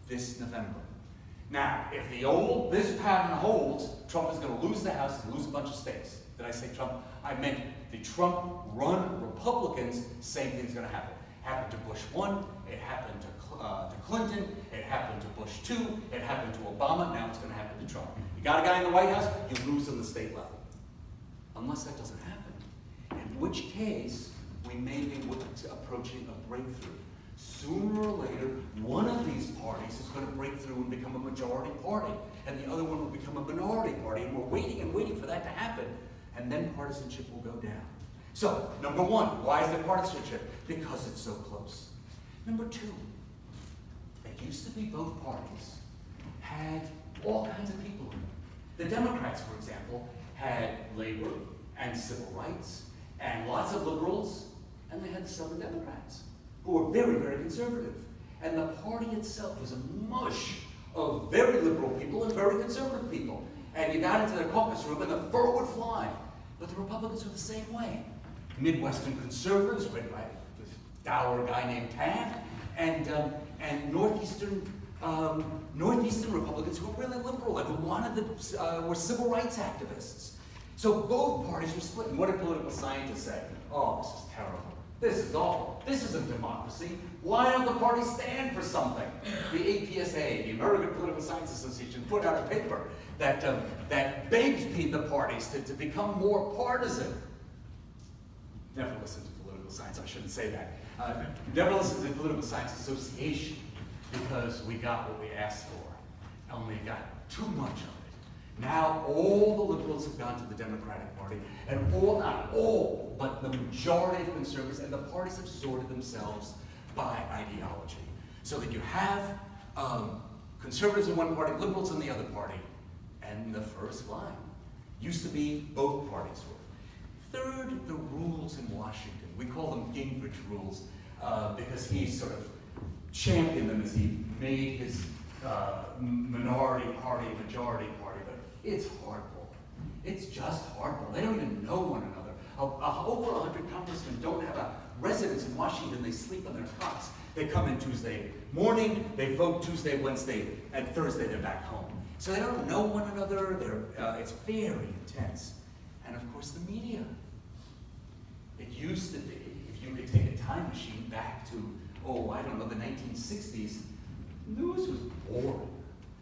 this November. Now, if this pattern holds, Trump is going to lose the House and lose a bunch of states. Did I say Trump? I meant the Trump-run Republicans, same thing's going to happen. Happened to Bush 1, it happened to Clinton, it happened to Bush 2, it happened to Obama, now it's going to happen to Trump. You got a guy in the White House, you lose on the state level. Unless that doesn't happen. In which case, we may be approaching a breakthrough. Sooner or later, one of these parties is going to break through and become a majority party, and the other one will become a minority party, and we're waiting and waiting for that to happen, and then partisanship will go down. So, number one, why is there partisanship? Because it's so close. Number two, it used to be both parties had all kinds of people in them. The Democrats, for example, had labor and civil rights and lots of liberals, and they had the Southern Democrats, who were very, very conservative. And the party itself was a mush of very liberal people and very conservative people. And you got into the caucus room and the fur would fly. But the Republicans were the same way. Midwestern conservatives, led by this dour guy named Taft, and Northeastern Republicans who were really liberal and who were civil rights activists. So both parties were split. And what did political scientists say? Oh, this is terrible. This is awful. This isn't democracy. Why don't the parties stand for something? The APSA, the American Political Science Association, put out a paper that begged the parties to become more partisan. Never listened to political science, I shouldn't say that. Never listened to the Political Science Association because we got what we asked for, and we got too much of it. Now all the liberals have gone to the Democratic Party, and not all, but the majority of conservatives, and the parties have sorted themselves by ideology. So that you have conservatives in one party, liberals in the other party, and the first line used to be both parties were. Third, the rules in Washington. We call them Gingrich rules because he sort of championed them as he made his minority party, majority party, but it's hardball. It's just hardball. They don't even know one another. Over 100 congressmen don't have a residence in Washington. They sleep on their cots. They come in Tuesday morning, they vote Tuesday, Wednesday, and Thursday they're back home. So they don't know one another. It's very intense. And of course the media. It used to be, if you could take a time machine back to, the 1960s, news was boring.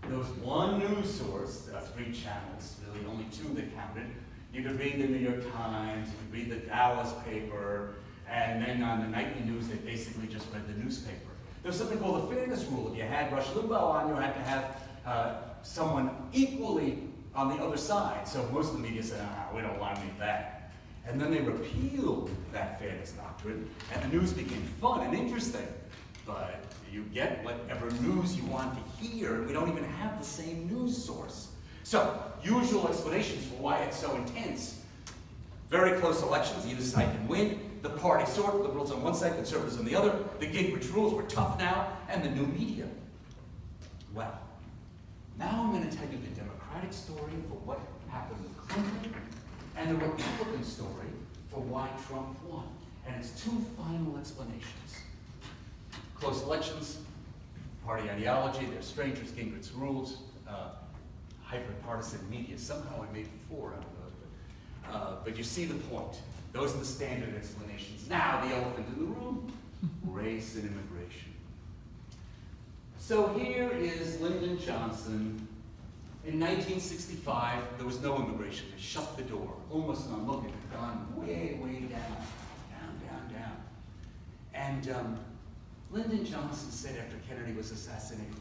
There was one news source, 3 channels, really only 2 that counted. You could read the New York Times, you could read the Dallas paper, and then on the nightly news, they basically just read the newspaper. There's something called the fairness rule. If you had Rush Limbaugh on, you had to have someone equally on the other side. So most of the media said, we don't want to need that. And then they repealed that fairness doctrine, and the news became fun and interesting. But you get whatever news you want to hear, and we don't even have the same news source. So, usual explanations for why it's so intense. Very close elections, either side can win. The party sort, liberals on one side, conservatives on the other. The Gingrich rules were tough now, and the new media. Well, now I'm going to tell you the Democratic story for what happened with Clinton, and the Republican story for why Trump won. And it's 2 final explanations. Close elections, party ideology, they're strangers, Gingrich's rules, hyper-partisan media. Somehow I made 4 out of those, but you see the point. Those are the standard explanations. Now, the elephant in the room, race and immigration. So here is Lyndon Johnson. In 1965, there was no immigration. They shut the door. Almost unlooked, it had gone way, way down. And Lyndon Johnson said after Kennedy was assassinated,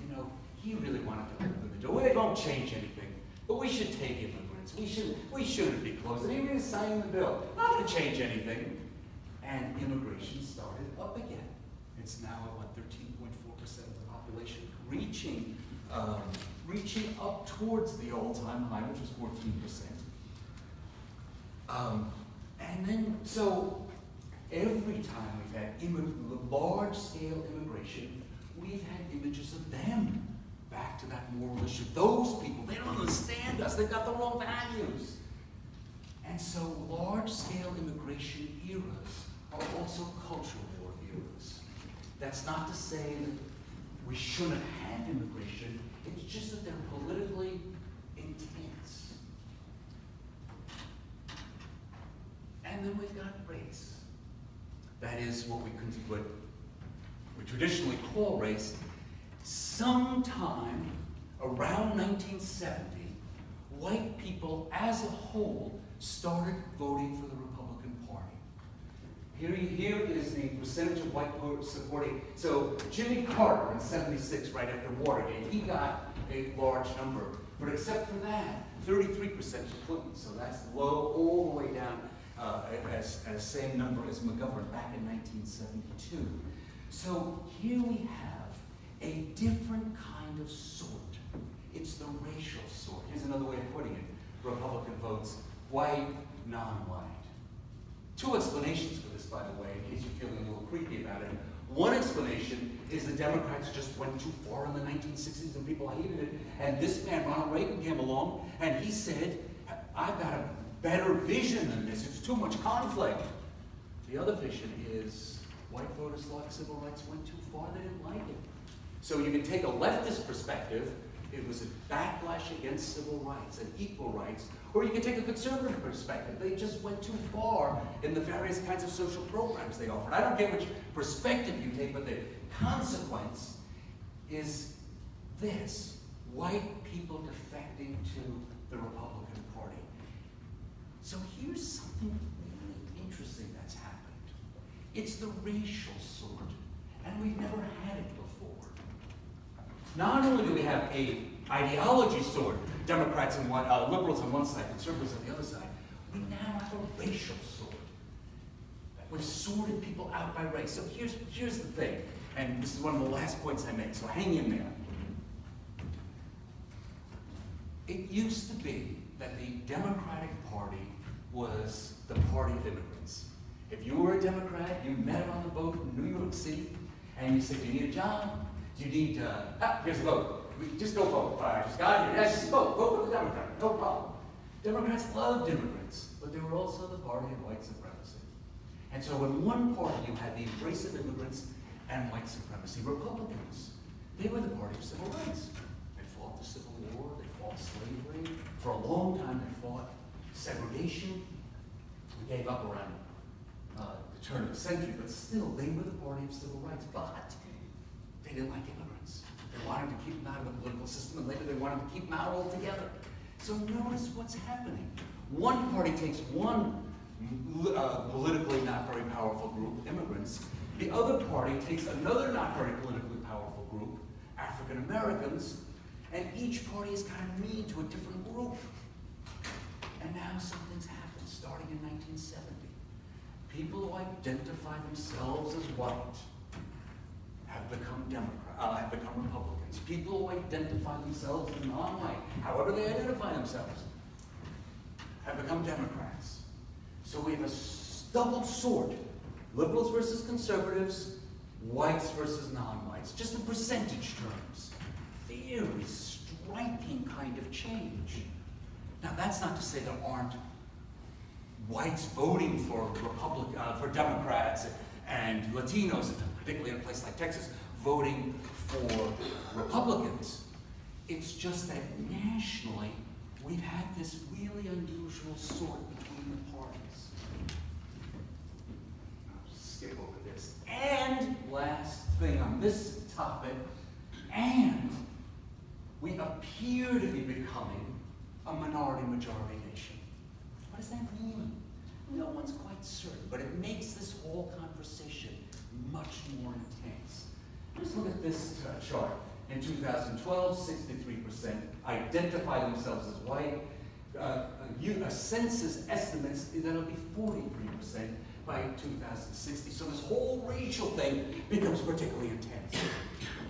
he really wanted to open the door. It won't change anything, but we should take immigrants. We shouldn't be closed. And he really signed the bill. Not going to change anything. And immigration started up again. It's now at 13.4% of the population, reaching up towards the all-time high, which was 14%. And then, so every time we've had large-scale immigration, we've had images of them back to that moral issue. Those people, they don't understand us. They've got the wrong values. And so large-scale immigration eras are also cultural war eras. That's not to say that we shouldn't have immigration. It's just that they're politically intense. And then we've got race. That is what we traditionally call race. Sometime around 1970, white people as a whole started voting for the Republican Party. Here is the percentage of white voters supporting. So Jimmy Carter in '76, right after Watergate, he got a large number. But except for that, 33% for Clinton. So that's low all the way down as same number as McGovern back in 1972. So here we have a different kind of sort. It's the racial sort. Here's another way of putting it. Republican votes, white, non-white. Two explanations for this, by the way, in case you're feeling a little creepy about it. One explanation is the Democrats just went too far in the 1960s and people hated it. And this man, Ronald Reagan, came along and he said, I've got a better vision than this. It's too much conflict. The other vision is white voters thought civil rights went too far. They didn't like it. So you can take a leftist perspective. It was a backlash against civil rights and equal rights. Or you can take a conservative perspective. They just went too far in the various kinds of social programs they offered. I don't care which perspective you take, but the consequence is this: white people defecting to the Republican Party. So here's something really interesting that's happened. It's the racial sort, and we've never had it before. Not only do we have a ideology sort, Democrats and liberals on one side, conservatives on the other side, we now have a racial sort. We've sorted people out by race. So here's the thing, and this is one of the last points I make, so hang in there. It used to be that the Democratic Party was the party of immigrants. If you were a Democrat, you met him on the boat in New York City, and you said, you need a job? You need, here's a vote. Just go vote. Just got here. Yes, just vote. Vote for the Democrat. No problem. Democrats loved immigrants, but they were also the party of white supremacy. And so in one party, you had the embrace of immigrants and white supremacy. Republicans, they were the party of civil rights. They fought the Civil War. They fought slavery. For a long time, they fought segregation. We gave up around the turn of the century, but still, they were the party of civil rights. But they didn't like immigrants. They wanted to keep them out of the political system, and later they wanted to keep them out altogether. So notice what's happening. One party takes one politically not very powerful group, immigrants. The other party takes another not very politically powerful group, African Americans, and each party is kind of mean to a different group. And now something's happened, starting in 1970. People who identify themselves as white have become Republicans. People who identify themselves as non-white, however they identify themselves, have become Democrats. So we have a double sort: liberals versus conservatives, whites versus non-whites, just in percentage terms. Very striking kind of change. Now that's not to say there aren't whites voting for Democrats and Latinos, particularly in a place like Texas, voting for Republicans. It's just that nationally, we've had this really unusual sort between the parties. I'll just skip over this. And last thing on this topic, and we appear to be becoming a minority-majority nation. What does that mean? No one's quite certain, but it makes this whole conversation much more intense. Just look at this chart. In 2012, 63% identify themselves as white. A census estimates that it'll be 43% by 2060. So this whole racial thing becomes particularly intense.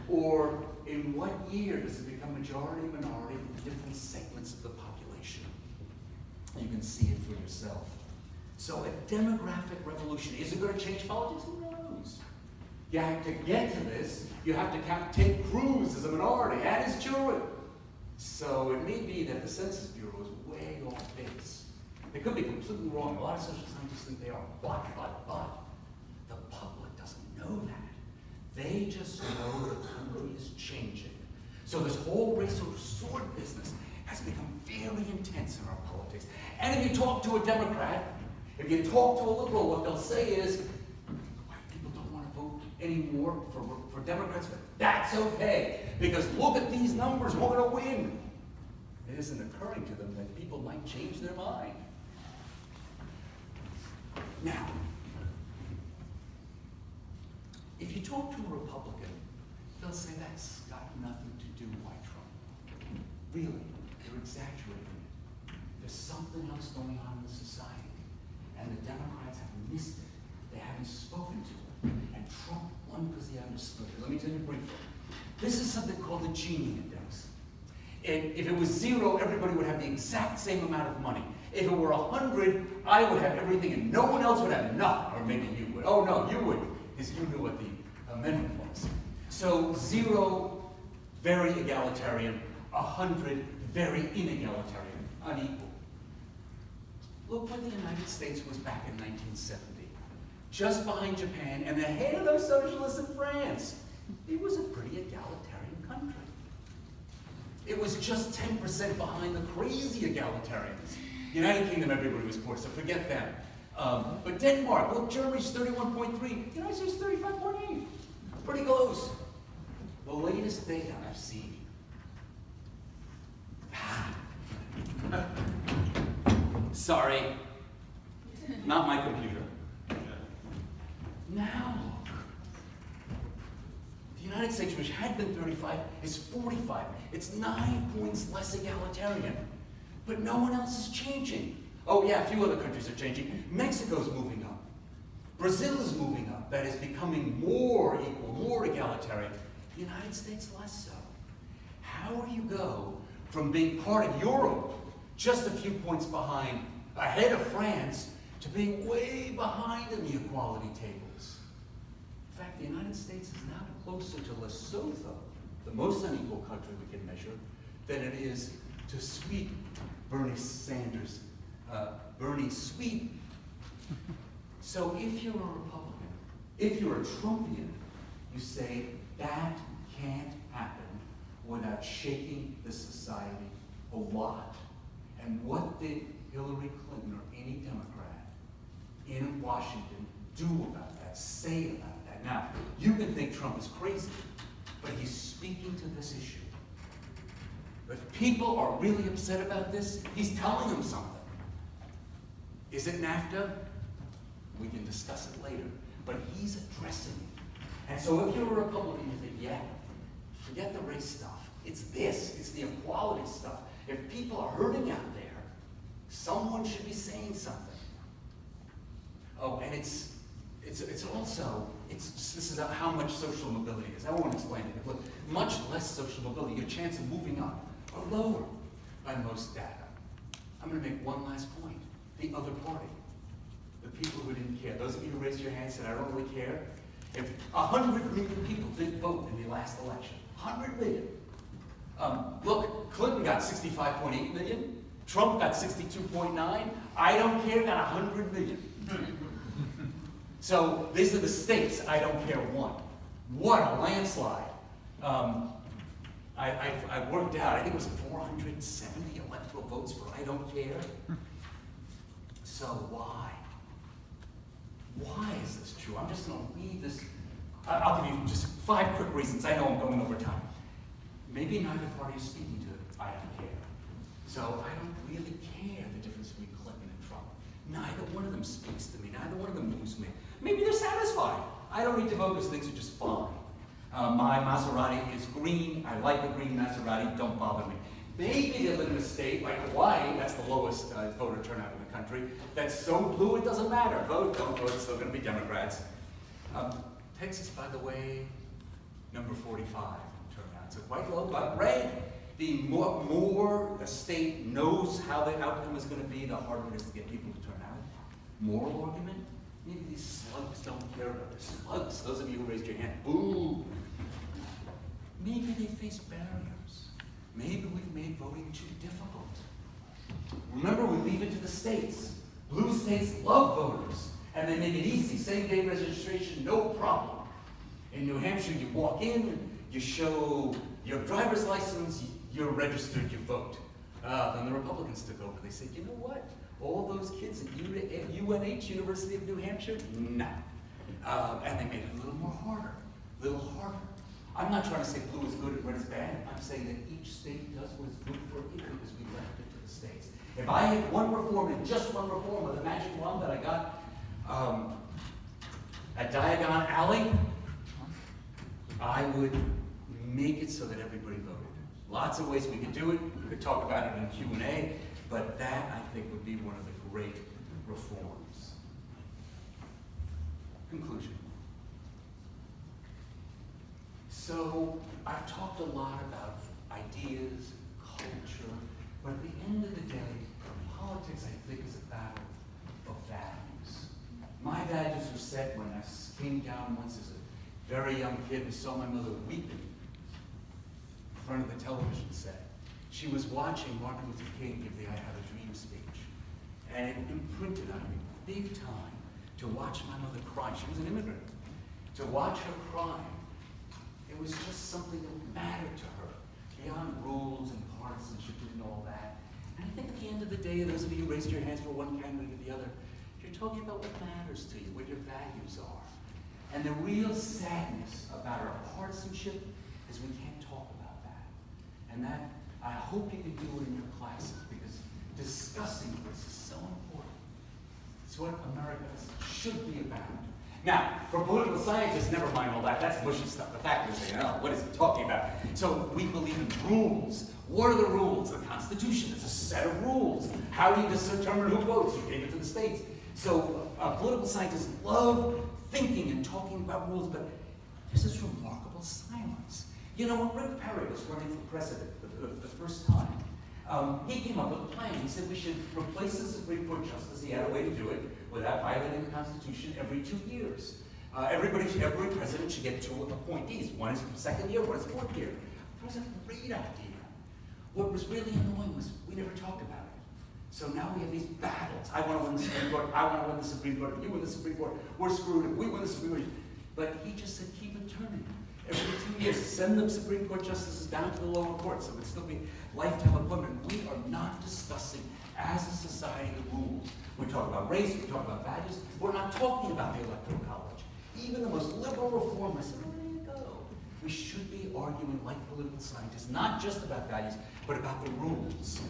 Or in what year does it become majority, minority in different segments of the population? You can see it for yourself. So a demographic revolution, is it going to change politics? Who knows? You have to get to this, you have to count Ted Cruz as a minority and his children. So it may be that the Census Bureau is way off base. They could be completely wrong. A lot of social scientists think they are, but the public doesn't know that. They just know the country is changing. So this whole racial sword business has become very intense in our politics. And if you talk to a Democrat, if you talk to a liberal, what they'll say is, white people don't want to vote anymore for Democrats, but that's okay, because look at these numbers, we're going to win. It isn't occurring to them that people might change their mind. Now, if you talk to a Republican, they'll say that's got nothing to do with white Trump. Really, they're exaggerating it. There's something else going on in the society, and the Democrats have missed it. They haven't spoken to it, and Trump won because he understood it. Let me tell you briefly. This is something called the Gini Index. And if it was 0, everybody would have the exact same amount of money. If it were 100, I would have everything and no one else would have nothing. Or maybe you would. Oh no, you would, because you knew what the amendment was. So 0, very egalitarian. 100, very inegalitarian, unequal. Look where the United States was back in 1970. Just behind Japan and ahead of those socialists in France. It was a pretty egalitarian country. It was just 10% behind the crazy egalitarians. United Kingdom, everybody was poor, so forget them. But Denmark, look, Germany's 31.3, United States 35.8. Pretty close. The latest data I've seen. Sorry, not my computer. Now look. The United States, which had been 35, is 45. It's 9 points less egalitarian. But no one else is changing. Oh yeah, a few other countries are changing. Mexico's moving up. Brazil is moving up. That is becoming more equal, more egalitarian. The United States less so. How do you go from being part of Europe, just a few points behind, ahead of France, to being way behind in the equality tables? In fact, the United States is now closer to Lesotho, the most unequal country we can measure, than it is to sweet Bernie Sanders, Bernie sweet. So if you're a Republican, if you're a Trumpian, you say that can't happen without shaking the society a lot. And what did Hillary Clinton or any Democrat in Washington do about that, say about that? Now, you can think Trump is crazy, but he's speaking to this issue. If people are really upset about this, he's telling them something. Is it NAFTA? We can discuss it later. But he's addressing it. And so if you're a Republican, you think, yeah, forget the race stuff. It's this. It's the equality stuff. If people are hurting out there, someone should be saying something. Oh, and it's also, this is how much social mobility is. I won't explain it. Look, much less social mobility, your chance of moving up are lower by most data. I'm going to make one last point. The other party, the people who didn't care. Those of you who raised your hand said, I don't really care. If 100 million people didn't vote in the last election, 100 million. Look, Clinton got 65.8 million. Trump got 62.9. I don't care got 100 million. So these are the states I don't care won. What a landslide. I worked out, I think it was 470 electoral votes for I don't care. So why? Why is this true? I'm just going to leave this. I'll give you just 5 quick reasons. I know I'm going over time. Maybe neither party is speaking to I don't care. So I don't really care the difference between Clinton and Trump. Neither one of them speaks to me. Neither one of them moves me. Maybe they're satisfied. I don't need to vote because things are just fine. My Maserati is green. I like a green Maserati. Don't bother me. Maybe they live in a state like Hawaii, that's the lowest voter turnout in the country, that's so blue it doesn't matter. Vote, don't vote, it's still going to be Democrats. Texas, by the way, number 45 turnout. So quite low, but red. The more a state knows how the outcome is going to be, the harder it is to get people to turn out. Moral argument? Maybe these slugs don't care about the slugs. Those of you who raised your hand, boo. Maybe they face barriers. Maybe we've made voting too difficult. Remember, we leave it to the states. Blue states love voters, and they make it easy. Same-day registration, no problem. In New Hampshire, you walk in, you show your driver's license, you're registered, you vote. Then the Republicans took over. They said, you know what? All those kids at UNH, University of New Hampshire, no. And they made it a little more harder, a little harder. I'm not trying to say blue is good and red is bad. I'm saying that each state does what is good for it because we left it to the states. If I had one reform and just one reform with a magic wand that I got at Diagon Alley, I would make it so that everybody voted. Lots of ways we could do it. We could talk about it in Q&A, but that, I think, would be one of the great reforms. Conclusion. So, I've talked a lot about ideas, culture, but at the end of the day, politics, I think, is a battle of values. My values were set when I came down once as a very young kid and saw my mother weeping in front of the television set. She was watching Martin Luther King give the I Have a Dream speech. And it imprinted on me big time to watch my mother cry. She was an immigrant. To watch her cry, it was just something that mattered to her, beyond rules and partisanship and all that. And I think at the end of the day, those of you who raised your hands for one candidate or the other, you're talking about what matters to you, what your values are. And the real sadness about our partisanship is we can't talk about that. And that, I hope you can do it in your classes, because discussing this is so important. It's what America should be about. Now, for political scientists, never mind all that. That's mushy stuff. The faculty say, oh, what is he talking about? So we believe in rules. What are the rules? The Constitution is a set of rules. How do you determine who votes? You gave it to the states. So political scientists love thinking and talking about rules, but there's this remarkable silence. You know, when Rick Perry was running for president the first time, he came up with a plan. He said we should replace the Supreme Court justice. He had a way to do it without violating the Constitution every 2 years. Every president should get 2 appointees. One is for the second year, one is 4th year. It was a great idea. What was really annoying was we never talked about it. So now we have these battles. I want to win the Supreme Court. I want to win the Supreme Court. You win the Supreme Court. We're screwed if we win the Supreme Court. But he just said keep it turning. Every 2 years, send the Supreme Court justices down to the lower court so it would still be lifetime appointment. We are not discussing as a society the rules. We talk about race, we talk about values. We're not talking about the Electoral College. Even the most liberal reformers said, where do you go? We should be arguing like political scientists, not just about values, but about the rules.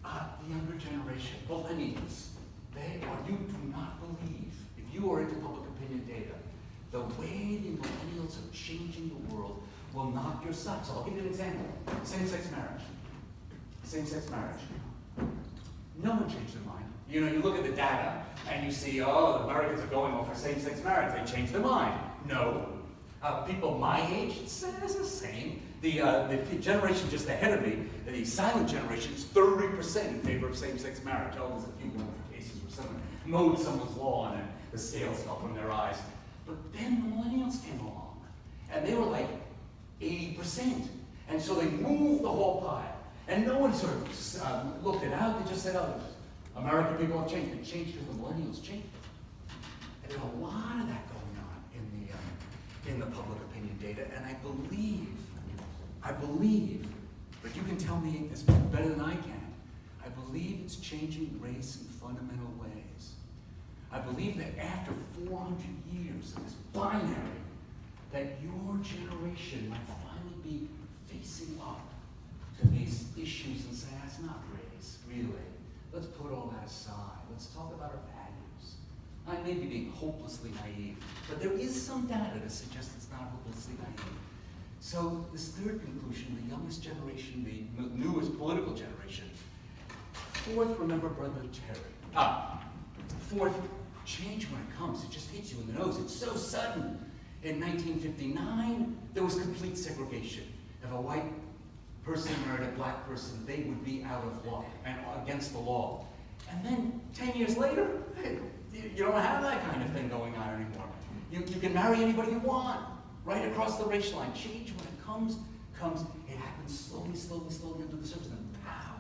The younger generation, millennials, you do not believe, if you are into public opinion data, the way the millennials are changing the world will knock your socks off. I'll give you an example. Same-sex marriage. Same-sex marriage. No one changed their mind. You know, you look at the data and you see, oh, the Americans are going over same-sex marriage. They changed their mind. No. People my age, it's the same. The generation just ahead of me, the silent generation, is 30% in favor of same-sex marriage. Oh, there's a few wonderful cases where someone mowed someone's lawn and the scales fell from their eyes. But then the millennials came along, and they were like 80%. And so they moved the whole pile. And no one sort of looked it out. They just said, oh, American people have changed. They changed because the millennials changed. And there's a lot of that going on in the public opinion data. And I believe, but you can tell me this better than I can, I believe it's changing race in fundamental ways. I believe that after 400 years of this binary, that your generation might finally be facing up to these issues and say, that's not race, really. Let's put all that aside. Let's talk about our values. I may be being hopelessly naive, but there is some data to suggest it's not hopelessly naive. So this third conclusion, the youngest generation, the newest political generation. Fourth, remember Brother Terry. Fourth, change when it comes. It just hits you in the nose. It's so sudden. In 1959, there was complete segregation. If a white person married a black person, they would be out of law and against the law. And then 10 years later, you don't have that kind of thing going on anymore. You can marry anybody you want, right across the racial line. Change when it comes. It happens slowly under the surface, and pow.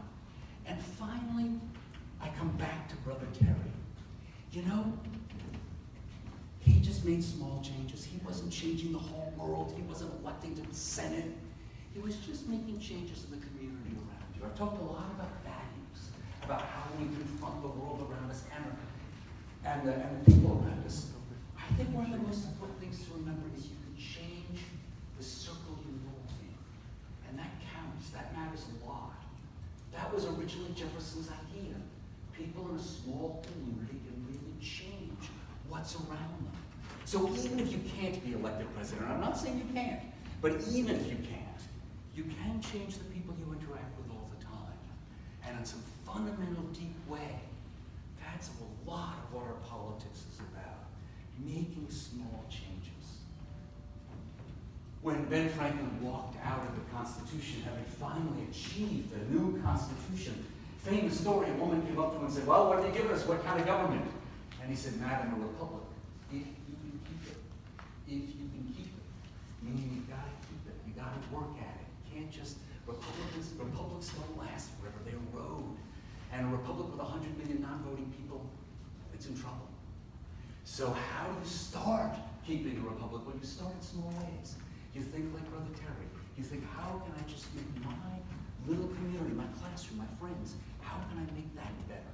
And finally, I come back to Brother Terry. You know, he just just made small changes. He wasn't changing the whole world. He wasn't electing to the Senate. He was just making changes in the community around you. I've talked a lot about values, about how we confront the world around us and the people around us. I think one of the most important things to remember is you can change the circle you move in. And that counts. That matters a lot. That was originally Jefferson's idea. People in a small community can really change what's around them. So even if you can't be elected president, I'm not saying you can't, but even if you can't, you can change the people you interact with all the time. And in some fundamental, deep way, that's a lot of what our politics is about. Making small changes. When Ben Franklin walked out of the Constitution, having finally achieved a new Constitution, famous story, a woman came up to him and said, well, what are they giving us? What kind of government? And he said, Madam, a republic. If you can keep it. If you can keep it. Meaning you gotta keep it. You gotta work at it. You can't just, republics don't last forever. They erode. And a republic with 100 million non-voting people, it's in trouble. So how do you start keeping a republic? Well, you start in small ways. You think like Brother Terry. You think, how can I just make my little community, my classroom, my friends, how can I make that better?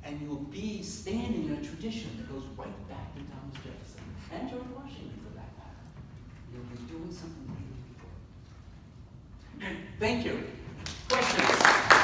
And you'll be standing in a tradition that goes right back to Thomas Jefferson, and George Washington for that matter. You'll be doing something really important. Thank you. Questions?